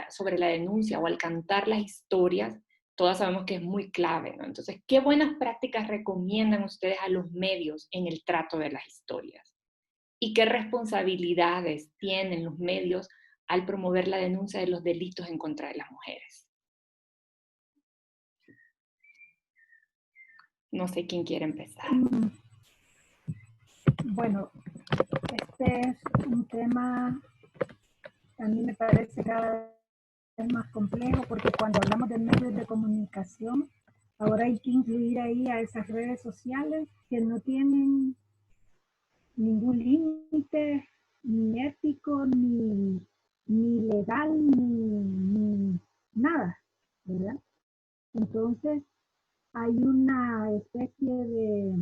sobre la denuncia o al cantar las historias, todas sabemos que es muy clave, ¿no? Entonces, ¿qué buenas prácticas recomiendan ustedes a los medios en el trato de las historias? ¿Y qué responsabilidades tienen los medios al promover la denuncia de los delitos en contra de las mujeres? No sé quién quiere empezar. Bueno, este es un tema, a mí me parece cada vez más complejo, porque cuando hablamos de medios de comunicación, ahora hay que incluir ahí a esas redes sociales que no tienen ningún límite, ni ético, ni legal, ni nada, ¿verdad? Entonces, hay una especie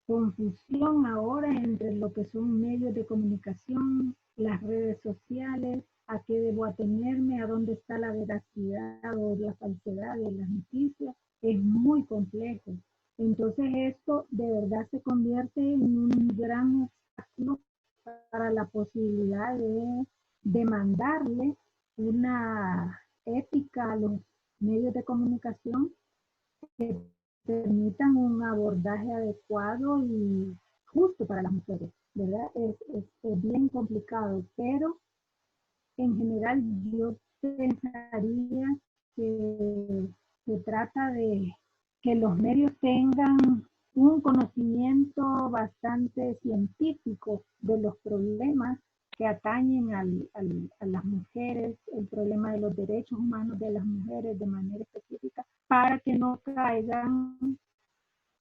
confusión ahora entre lo que son medios de comunicación, las redes sociales, a qué debo atenerme, a dónde está la veracidad o la falsedad de las noticias, es muy complejo. Entonces esto de verdad se convierte en un gran obstáculo para la posibilidad de demandarle una ética a los medios de comunicación que permitan un abordaje adecuado y justo para las mujeres, ¿verdad? Es bien complicado, pero en general yo pensaría que se trata de que los medios tengan un conocimiento bastante científico de los problemas que atañen a las mujeres, el problema de los derechos humanos de las mujeres de manera específica, para que no caigan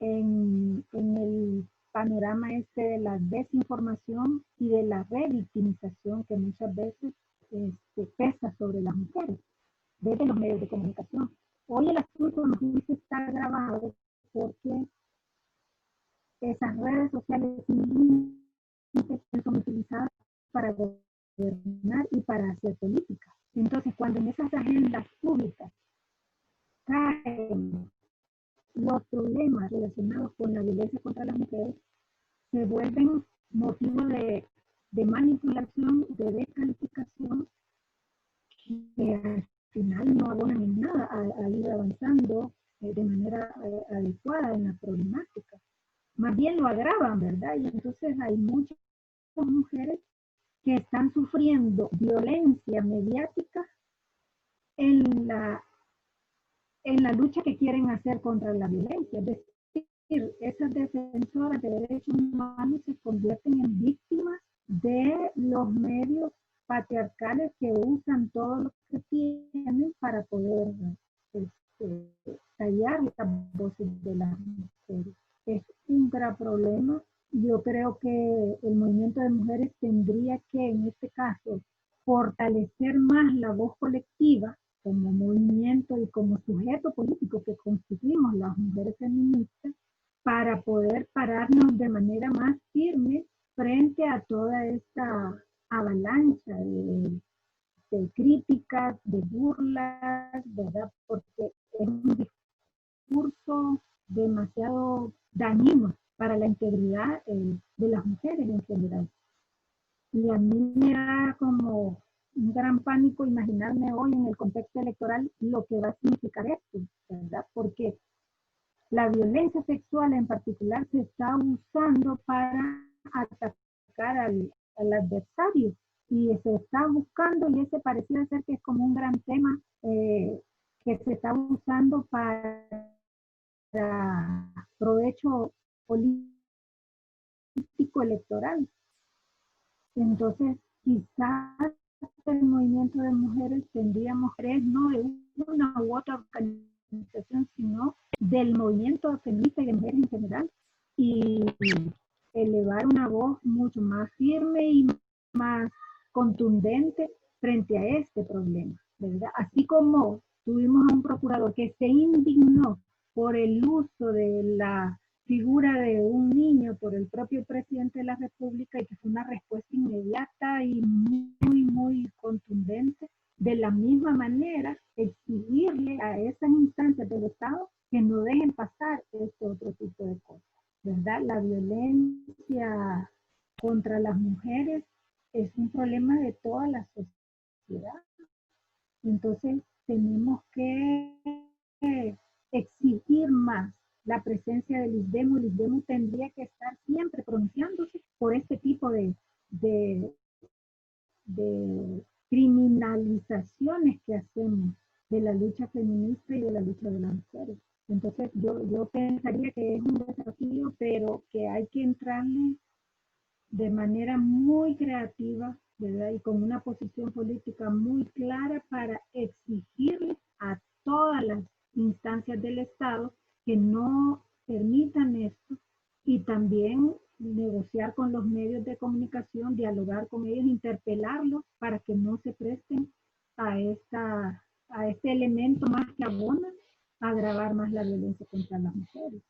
en el panorama este de la desinformación y de la revictimización que muchas veces pesa sobre las mujeres desde los medios de comunicación. Hoy el asunto no está grabado porque esas redes sociales son utilizadas para gobernar y para hacer política. Entonces, cuando en esas agendas públicas caen los problemas relacionados con la violencia contra las mujeres, se vuelven motivo de manipulación, de descalificación, que al final no abonan en nada a ir avanzando de manera adecuada en la problemática. Más bien lo agravan, ¿verdad? Y entonces hay muchas mujeres que están sufriendo violencia mediática en la lucha que quieren hacer contra la violencia. Es decir, esas defensoras de derechos humanos se convierten en víctimas de los medios patriarcales que usan todo lo que tienen para poder callar las voces de las mujeres. Es un gran problema. Yo creo que el movimiento de mujeres tendría que, en este caso, fortalecer más la voz colectiva como movimiento y como sujeto político que constituimos las mujeres feministas para poder pararnos de manera más firme frente a toda esta avalancha de críticas, de burlas, ¿verdad? Porque es un discurso demasiado dañino para la integridad de las mujeres en general. Y a mí me da como un gran pánico imaginarme hoy en el contexto electoral lo que va a significar esto, ¿verdad? Porque la violencia sexual en particular se está usando para atacar al adversario y se está buscando, y ese pareciera ser que es como un gran tema que se está usando para provecho político electoral. Entonces, quizás el movimiento de mujeres tendríamos que no de una u otra organización, sino del movimiento feminista y de mujeres en general, y elevar una voz mucho más firme y más contundente frente a este problema, ¿verdad? Así como tuvimos a un procurador que se indignó por el uso de la figura de un niño por el propio presidente de la República, y que fue una respuesta inmediata y muy contundente. De la misma manera, exigirle a esas instancias del Estado que no dejen pasar este otro tipo de cosas, ¿verdad? La violencia contra las mujeres es un problema de toda la sociedad. Entonces, tenemos que exigir más la presencia del ISDEMU. El ISDEMU tendría que estar siempre pronunciándose por este tipo de criminalizaciones que hacemos de la lucha feminista y de la lucha de las mujeres. Entonces, yo pensaría que es un desafío, pero que hay que entrarle de manera muy creativa, ¿verdad? Y con una posición política muy clara para exigirle a todas las instancias del Estado que no permitan esto, y también negociar con los medios de comunicación, dialogar con ellos, interpelarlos para que no se presten a este elemento más que abona a agravar más la violencia contra las mujeres.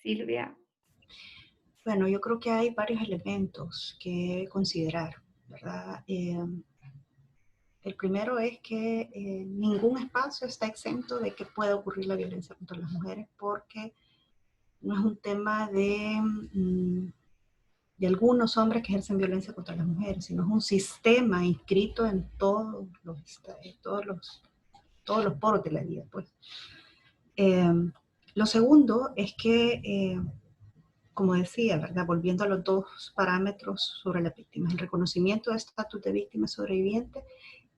Silvia. Bueno, yo creo que hay varios elementos que considerar, ¿verdad? El primero es que ningún espacio está exento de que pueda ocurrir la violencia contra las mujeres, porque no es un tema de algunos hombres que ejercen violencia contra las mujeres, sino es un sistema inscrito en todos los poros de la vida, pues. Lo segundo es que, como decía, ¿verdad? Volviendo a los dos parámetros sobre las víctimas, el reconocimiento de estatus de víctima sobreviviente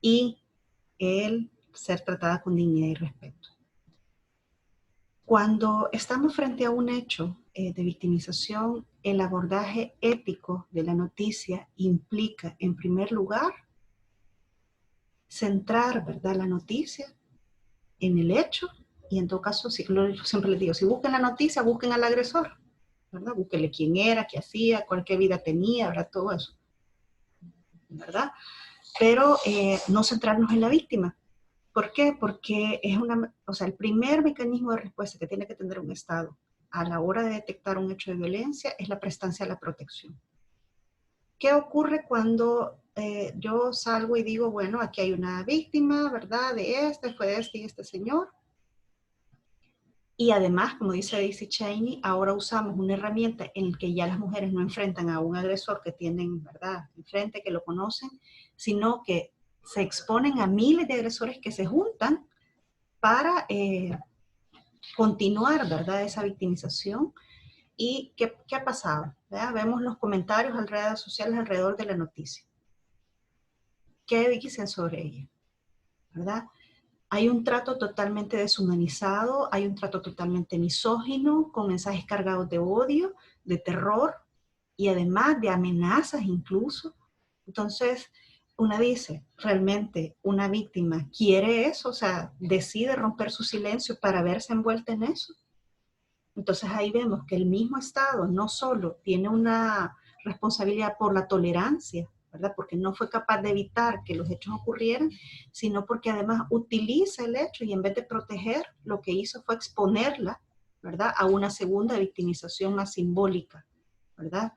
y el ser tratada con dignidad y respeto. Cuando estamos frente a un hecho de victimización, el abordaje ético de la noticia implica, en primer lugar, centrar, ¿verdad?, la noticia en el hecho, y en todo caso, yo siempre les digo, si buscan la noticia, busquen al agresor, ¿verdad? Búsquenle quién era, qué hacía, cuál vida tenía, ¿verdad? Todo eso, ¿verdad? Pero no centrarnos en la víctima. ¿Por qué? Porque es el primer mecanismo de respuesta que tiene que tener un Estado a la hora de detectar un hecho de violencia es la prestancia de la protección. ¿Qué ocurre cuando yo salgo y digo, bueno, aquí hay una víctima, ¿verdad? Fue de este y este señor? Y además, como dice Daisy Cheney, ahora usamos una herramienta en la que ya las mujeres no enfrentan a un agresor que tienen, ¿verdad?, enfrente, que lo conocen, sino que se exponen a miles de agresores que se juntan para continuar, ¿verdad?, esa victimización. ¿Y qué ha pasado? ¿Verdad? Vemos los comentarios en redes sociales alrededor de la noticia. ¿Qué dicen sobre ella? ¿Verdad? Hay un trato totalmente deshumanizado, hay un trato totalmente misógino, con mensajes cargados de odio, de terror y además de amenazas incluso. Entonces, una dice, ¿realmente una víctima quiere eso? O sea, decide romper su silencio para verse envuelta en eso. Entonces ahí vemos que el mismo Estado no solo tiene una responsabilidad por la tolerancia, ¿verdad?, porque no fue capaz de evitar que los hechos ocurrieran, sino porque además utiliza el hecho y en vez de proteger, lo que hizo fue exponerla, ¿verdad?, a una segunda victimización más simbólica, ¿verdad?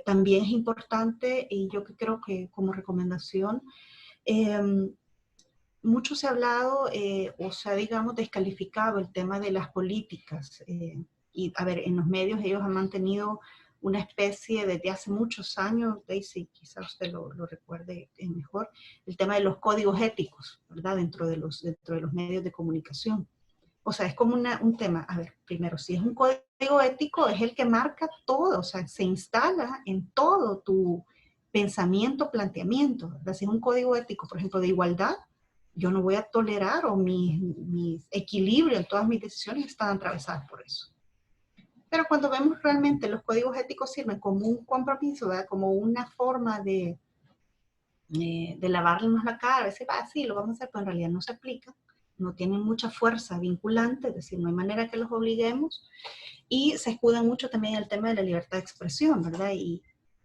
También es importante, y yo creo que como recomendación, mucho se ha hablado, o sea, digamos, descalificado el tema de las políticas. Y, a ver, en los medios ellos han mantenido una especie, desde hace muchos años, Daisy, quizás usted lo recuerde mejor, el tema de los códigos éticos, ¿verdad?, dentro de los medios de comunicación. O sea, es como un tema, a ver, primero, si es un código ético, es el que marca todo, o sea, se instala en todo tu pensamiento, planteamiento, ¿verdad? Si es un código ético, por ejemplo, de igualdad, yo no voy a tolerar, o mi equilibrio en todas mis decisiones están atravesadas por eso. Pero cuando vemos realmente los códigos éticos sirven como un compromiso, ¿verdad?, como una forma de lavarnos la cara, decir, sí, lo vamos a hacer, pero en realidad no se aplica, no tienen mucha fuerza vinculante, es decir, no hay manera que los obliguemos, y se escuda mucho también el tema de la libertad de expresión, ¿verdad? Y,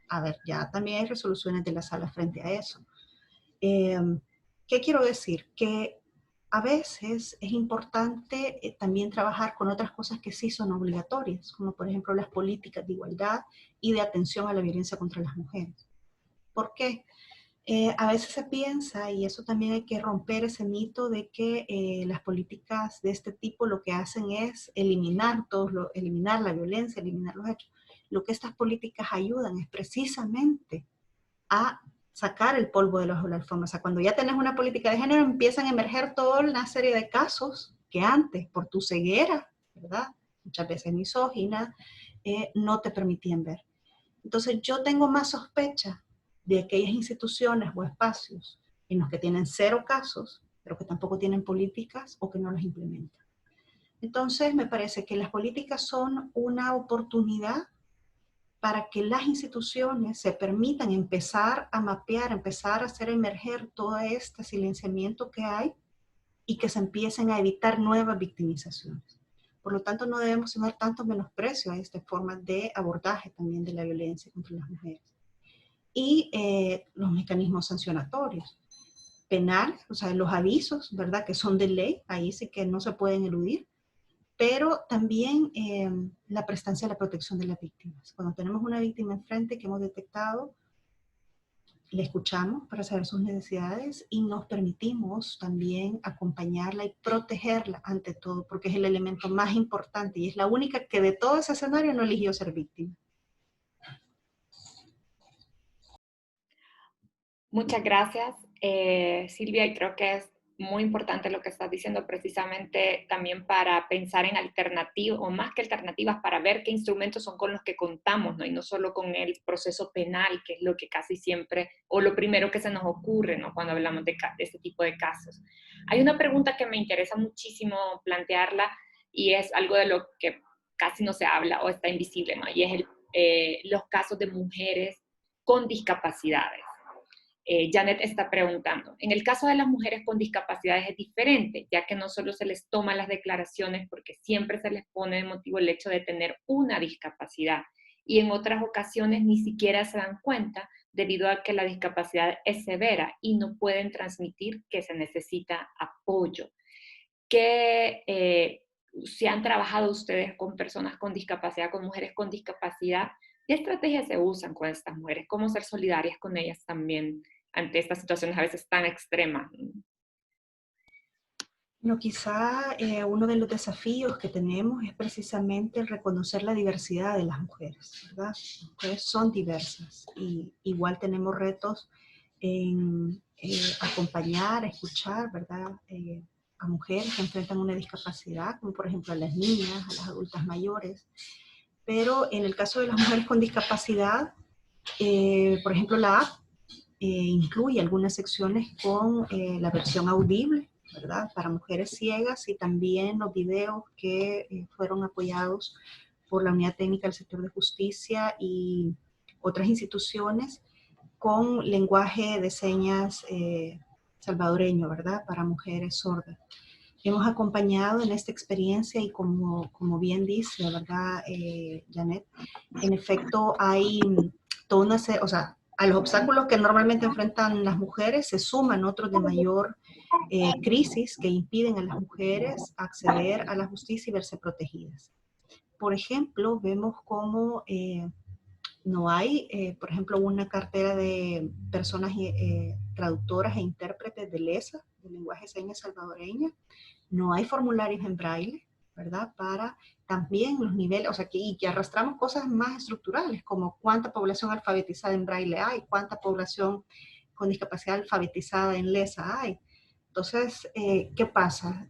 a ver, ya también hay resoluciones de la sala frente a eso. ¿Qué quiero decir? Que a veces es importante también trabajar con otras cosas que sí son obligatorias, como por ejemplo las políticas de igualdad y de atención a la violencia contra las mujeres. ¿Por qué? A veces se piensa, y eso también hay que romper ese mito de que las políticas de este tipo lo que hacen es eliminar la violencia, eliminar los hechos. Lo que estas políticas ayudan es precisamente a sacar el polvo debajo de la alfombra. O sea, cuando ya tenés una política de género, empiezan a emerger toda una serie de casos que antes, por tu ceguera, ¿verdad?, muchas veces misógina, no te permitían ver. Entonces yo tengo más sospecha de aquellas instituciones o espacios en los que tienen 0 casos, pero que tampoco tienen políticas o que no las implementan. Entonces me parece que las políticas son una oportunidad para que las instituciones se permitan empezar a mapear, empezar a hacer emerger todo este silenciamiento que hay y que se empiecen a evitar nuevas victimizaciones. Por lo tanto, no debemos tener tanto menosprecio a esta forma de abordaje también de la violencia contra las mujeres. Y los mecanismos sancionatorios, penales, o sea, los avisos, ¿verdad?, que son de ley, ahí sí que no se pueden eludir, pero también la prestancia de la protección de las víctimas. Cuando tenemos una víctima enfrente que hemos detectado, le escuchamos para saber sus necesidades y nos permitimos también acompañarla y protegerla ante todo, porque es el elemento más importante y es la única que de todo ese escenario no eligió ser víctima. Muchas gracias, Silvia, y creo que es muy importante lo que estás diciendo precisamente también para pensar en alternativas, o más que alternativas, para ver qué instrumentos son con los que contamos, ¿no? Y no solo con el proceso penal, que es lo que casi siempre, o lo primero que se nos ocurre, ¿no? Cuando hablamos de este tipo de casos. Hay una pregunta que me interesa muchísimo plantearla, y es algo de lo que casi no se habla o está invisible, ¿no? Y es los casos de mujeres con discapacidades. Janet está preguntando, en el caso de las mujeres con discapacidades es diferente, ya que no solo se les toma las declaraciones porque siempre se les pone de motivo el hecho de tener una discapacidad y en otras ocasiones ni siquiera se dan cuenta debido a que la discapacidad es severa y no pueden transmitir que se necesita apoyo. Si han trabajado ustedes con personas con discapacidad, con mujeres con discapacidad, ¿qué estrategias se usan con estas mujeres? ¿Cómo ser solidarias con ellas también ante estas situaciones a veces tan extremas? No, quizá uno de los desafíos que tenemos es precisamente el reconocer la diversidad de las mujeres, ¿verdad? Las mujeres son diversas y igual tenemos retos en acompañar, escuchar, ¿verdad? A mujeres que enfrentan una discapacidad, como por ejemplo a las niñas, a las adultas mayores. Pero en el caso de las mujeres con discapacidad, por ejemplo, la app incluye algunas secciones con la versión audible, ¿verdad? Para mujeres ciegas y también los videos que fueron apoyados por la Unidad Técnica del Sector de Justicia y otras instituciones con lenguaje de señas salvadoreño, ¿verdad? Para mujeres sordas. Hemos acompañado en esta experiencia y como bien dice, ¿verdad, Janet? En efecto, hay toda una serie, o sea, a los obstáculos que normalmente enfrentan las mujeres se suman otros de mayor crisis que impiden a las mujeres acceder a la justicia y verse protegidas. Por ejemplo, vemos cómo no hay, por ejemplo, una cartera de personas traductoras e intérpretes de LESA, de lenguaje de señas salvadoreña. No hay formularios en braille, ¿verdad? Para también los niveles, o sea, que arrastramos cosas más estructurales, como cuánta población alfabetizada en braille hay, cuánta población con discapacidad alfabetizada en LESA hay. Entonces, ¿qué pasa?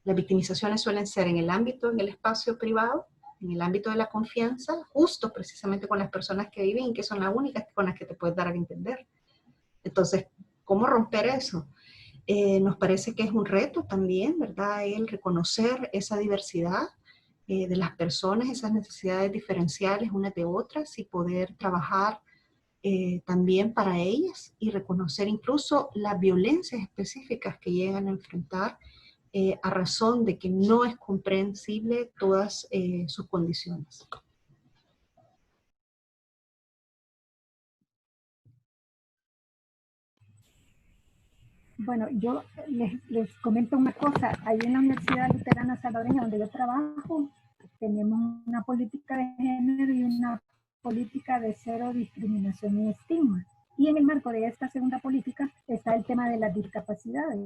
Las victimizaciones suelen ser en el espacio privado, en el ámbito de la confianza, justo precisamente con las personas que viven y que son las únicas con las que te puedes dar a entender. Entonces, ¿cómo romper eso? Nos parece que es un reto también, ¿verdad? El reconocer esa diversidad de las personas, esas necesidades diferenciales unas de otras y poder trabajar también para ellas y reconocer incluso las violencias específicas que llegan a enfrentar a razón de que no es comprensible todas sus condiciones. Bueno, yo les comento una cosa. Ahí en la Universidad Luterana Salvadoreña, donde yo trabajo, tenemos una política de género y una política de cero discriminación y estigma. Y en el marco de esta segunda política está el tema de las discapacidades.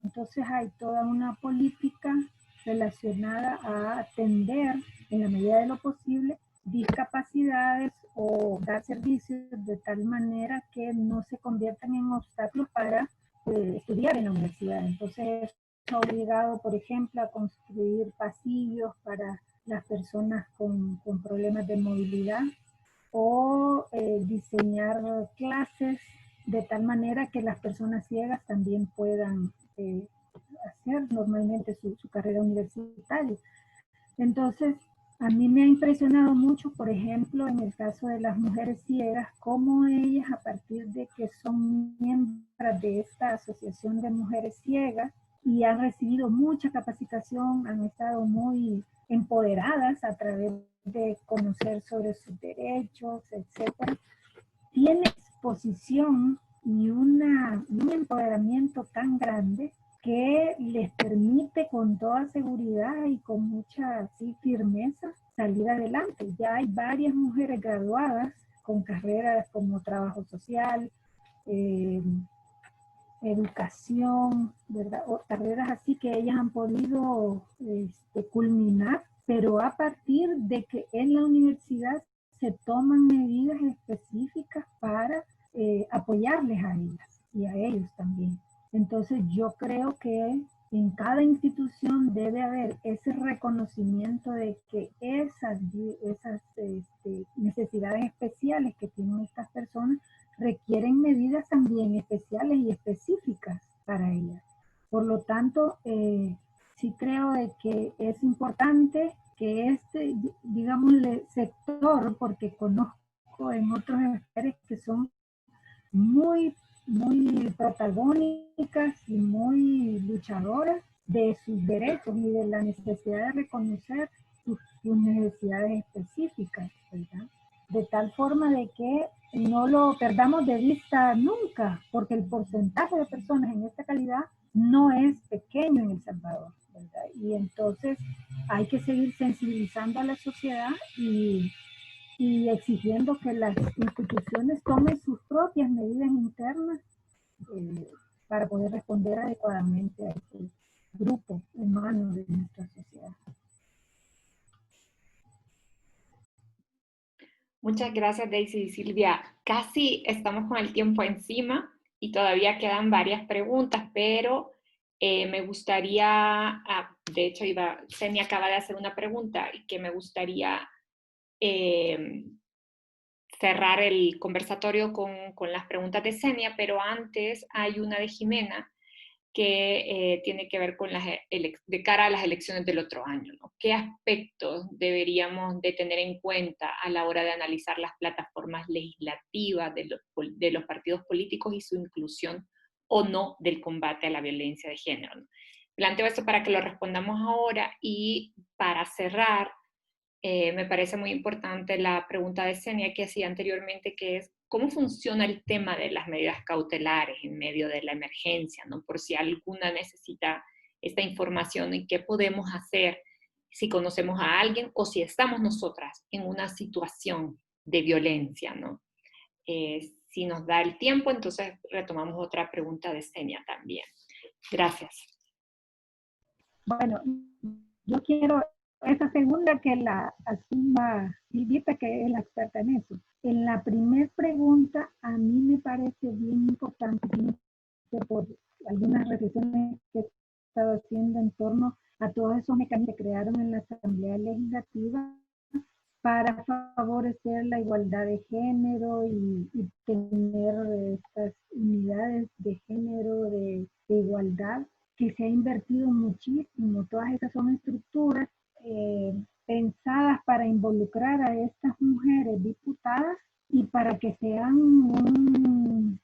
Entonces hay toda una política relacionada a atender, en la medida de lo posible, discapacidades o dar servicios de tal manera que no se conviertan en obstáculos para estudiar en la universidad. Entonces, ha obligado, por ejemplo, a construir pasillos para las personas con problemas de movilidad o diseñar clases de tal manera que las personas ciegas también puedan hacer normalmente su carrera universitaria. Entonces, a mí me ha impresionado mucho, por ejemplo, en el caso de las mujeres ciegas, cómo ellas, a partir de que son miembros de esta asociación de mujeres ciegas y han recibido mucha capacitación, han estado muy empoderadas a través de conocer sobre sus derechos, etcétera, tiene exposición y un empoderamiento tan grande que les permite con toda seguridad y con mucha firmeza salir adelante. Ya hay varias mujeres graduadas con carreras como trabajo social, educación, ¿verdad? O carreras así que ellas han podido culminar, pero a partir de que en la universidad se toman medidas específicas para apoyarles a ellas y a ellos también. Entonces yo creo que en cada institución debe haber ese reconocimiento de que esas necesidades especiales que tienen estas personas requieren medidas también especiales y específicas para ellas. Por lo tanto, sí creo de que es importante que digámosle, sector, porque conozco en otros sectores que son muy protagónicas y muy luchadoras de sus derechos y de la necesidad de reconocer sus necesidades específicas, ¿verdad? De tal forma de que no lo perdamos de vista nunca, porque el porcentaje de personas en esta calidad no es pequeño en El Salvador, ¿verdad? Y entonces hay que seguir sensibilizando a la sociedad y exigiendo que las instituciones tomen sus propias medidas internas para poder responder adecuadamente a este grupo humano de nuestra sociedad. Muchas gracias, Daisy y Silvia. Casi estamos con el tiempo encima y todavía quedan varias preguntas, pero me gustaría, de hecho, Senia acaba de hacer una pregunta y que me gustaría cerrar el conversatorio con las preguntas de Senia, pero antes hay una de Jimena que tiene que ver con de cara a las elecciones del otro año, ¿no? ¿Qué aspectos deberíamos de tener en cuenta a la hora de analizar las plataformas legislativas de los partidos políticos y su inclusión o no del combate a la violencia de género, ¿no? Planteo esto para que lo respondamos ahora y para cerrar, me parece muy importante la pregunta de Senia que hacía anteriormente, que es ¿cómo funciona el tema de las medidas cautelares en medio de la emergencia, ¿no? Por si alguna necesita esta información y qué podemos hacer si conocemos a alguien o si estamos nosotras en una situación de violencia, ¿no? Si nos da el tiempo, entonces retomamos otra pregunta de Senia también. Gracias. Bueno, yo quiero esa segunda que la asuma Silvita, que es la experta en eso. En la primera pregunta, a mí me parece bien importante, por algunas reflexiones que he estado haciendo en torno a todos esos mecanismos que crearon en la Asamblea Legislativa para favorecer la igualdad de género y tener estas unidades de género de igualdad, que se ha invertido muchísimo. Todas esas son estructuras pensadas para involucrar a estas mujeres diputadas y para que sean un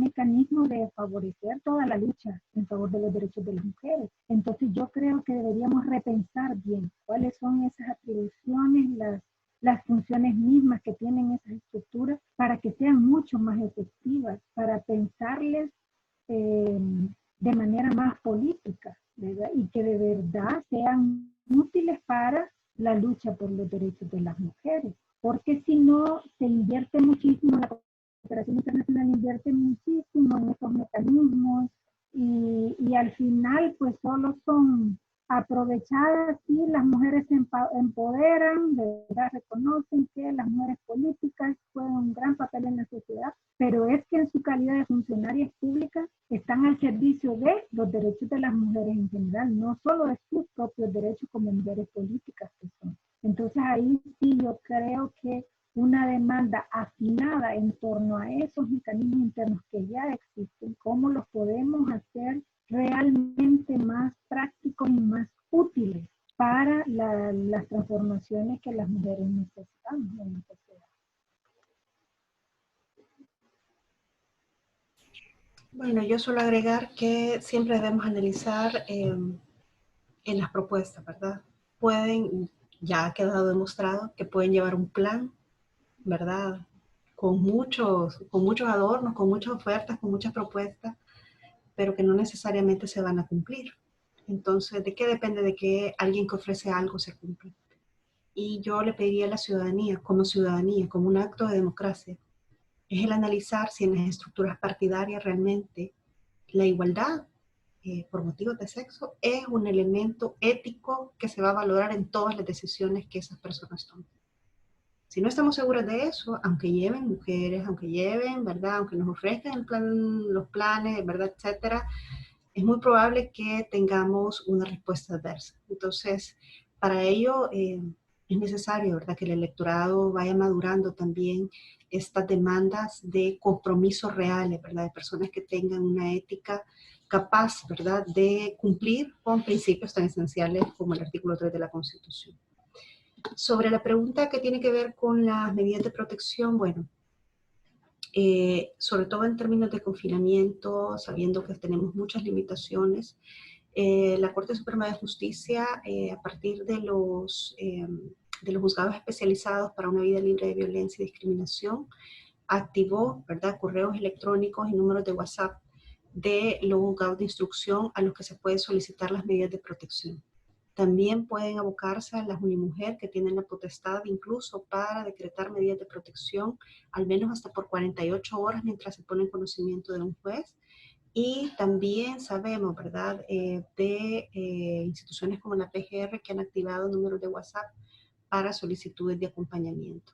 mecanismo de favorecer toda la lucha en favor de los derechos de las mujeres. Entonces yo creo que deberíamos repensar bien cuáles son esas atribuciones, las funciones mismas que tienen esas estructuras para que sean mucho más efectivas, para pensarles de manera más política, ¿verdad? Y que de verdad sean útiles para la lucha por los derechos de las mujeres. Porque si no, se invierte muchísimo, la cooperación internacional invierte muchísimo en estos mecanismos y al final pues solo son aprovechadas y las mujeres se empoderan, de verdad reconocen que las mujeres políticas juegan un gran papel en la sociedad, pero es que en su calidad de funcionarias públicas están al servicio de los derechos de las mujeres en general, no solo de sus propios derechos como mujeres políticas que son. Entonces ahí sí yo creo que una demanda afinada en torno a esos mecanismos internos que ya existen, cómo los podemos hacer realmente más prácticos y más útiles para las transformaciones que las mujeres necesitamos en la sociedad. Bueno, yo suelo agregar que siempre debemos analizar en las propuestas, ¿verdad? Ya ha quedado demostrado que pueden llevar un plan, ¿verdad? Con muchos adornos, con muchas ofertas, con muchas propuestas, pero que no necesariamente se van a cumplir. Entonces, ¿de qué depende de que alguien que ofrece algo se cumpla? Y yo le pediría a la ciudadanía, como un acto de democracia, es el analizar si en las estructuras partidarias realmente la igualdad por motivos de sexo es un elemento ético que se va a valorar en todas las decisiones que esas personas toman. Si no estamos seguros de eso, aunque lleven mujeres, aunque lleven, ¿verdad? Aunque nos ofrezcan el plan, los planes, ¿verdad? Etcétera, es muy probable que tengamos una respuesta adversa. Entonces, para ello es necesario, ¿verdad?, que el electorado vaya madurando también estas demandas de compromisos reales, ¿verdad?, de personas que tengan una ética capaz, ¿verdad?, de cumplir con principios tan esenciales como el artículo 3 de la Constitución. Sobre la pregunta que tiene que ver con las medidas de protección, bueno, sobre todo en términos de confinamiento, sabiendo que tenemos muchas limitaciones, la Corte Suprema de Justicia, a partir de los juzgados especializados para una vida libre de violencia y discriminación, activó, ¿verdad?, correos electrónicos y números de WhatsApp de los juzgados de instrucción a los que se puede solicitar las medidas de protección. También pueden abocarse a las unimujeres que tienen la potestad incluso para decretar medidas de protección, al menos hasta por 48 horas mientras se pone en conocimiento de un juez. Y también sabemos, ¿verdad?, de instituciones como la PGR que han activado números de WhatsApp para solicitudes de acompañamiento.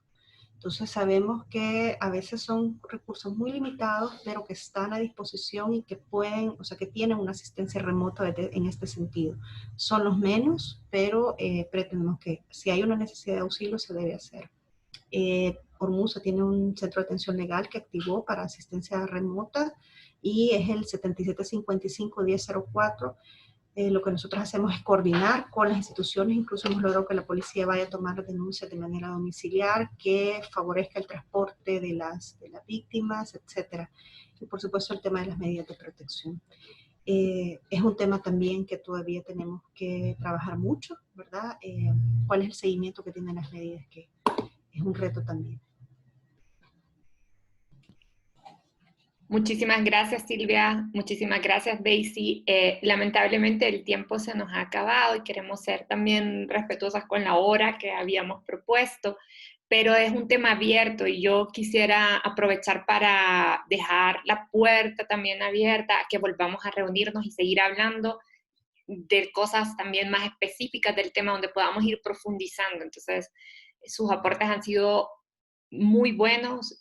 Entonces sabemos que a veces son recursos muy limitados, pero que están a disposición y que pueden, o sea, que tienen una asistencia remota en este sentido. Son los menos, pero pretendemos que si hay una necesidad de auxilio se debe hacer. Ormuza tiene un centro de atención legal que activó para asistencia remota y es el 7755-1004. Lo que nosotros hacemos es coordinar con las instituciones, incluso hemos logrado que la policía vaya a tomar denuncias de manera domiciliar, que favorezca el transporte de las víctimas, etc. Y por supuesto el tema de las medidas de protección. Es un tema también que todavía tenemos que trabajar mucho, ¿verdad? ¿Cuál es el seguimiento que tienen las medidas? Que es un reto también. Muchísimas gracias, Silvia. Muchísimas gracias, Daisy. Lamentablemente el tiempo se nos ha acabado y queremos ser también respetuosas con la hora que habíamos propuesto, pero es un tema abierto y yo quisiera aprovechar para dejar la puerta también abierta a que volvamos a reunirnos y seguir hablando de cosas también más específicas del tema donde podamos ir profundizando. Entonces, sus aportes han sido muy buenos.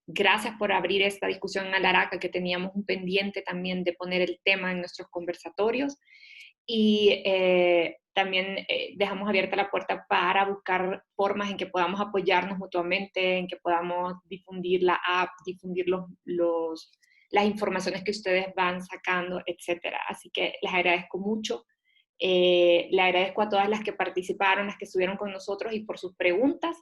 Gracias por abrir esta discusión en Alaraca, que teníamos un pendiente también de poner el tema en nuestros conversatorios. Y también dejamos abierta la puerta para buscar formas en que podamos apoyarnos mutuamente, en que podamos difundir la app, difundir las informaciones que ustedes van sacando, etcétera. Así que les agradezco mucho. Le agradezco a todas las que participaron, las que estuvieron con nosotros y por sus preguntas.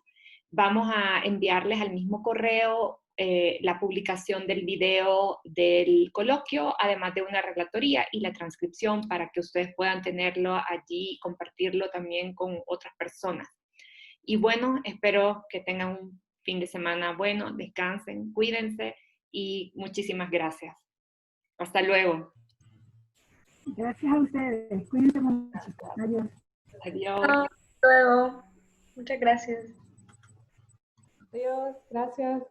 Vamos a enviarles al mismo correo la publicación del video del coloquio, además de una relatoría y la transcripción para que ustedes puedan tenerlo allí y compartirlo también con otras personas. Y bueno, espero que tengan un fin de semana bueno, descansen, cuídense y muchísimas gracias. Hasta luego. Gracias a ustedes. Cuídense mucho. Adiós. Adiós. Hasta luego. Muchas gracias. Adiós, gracias.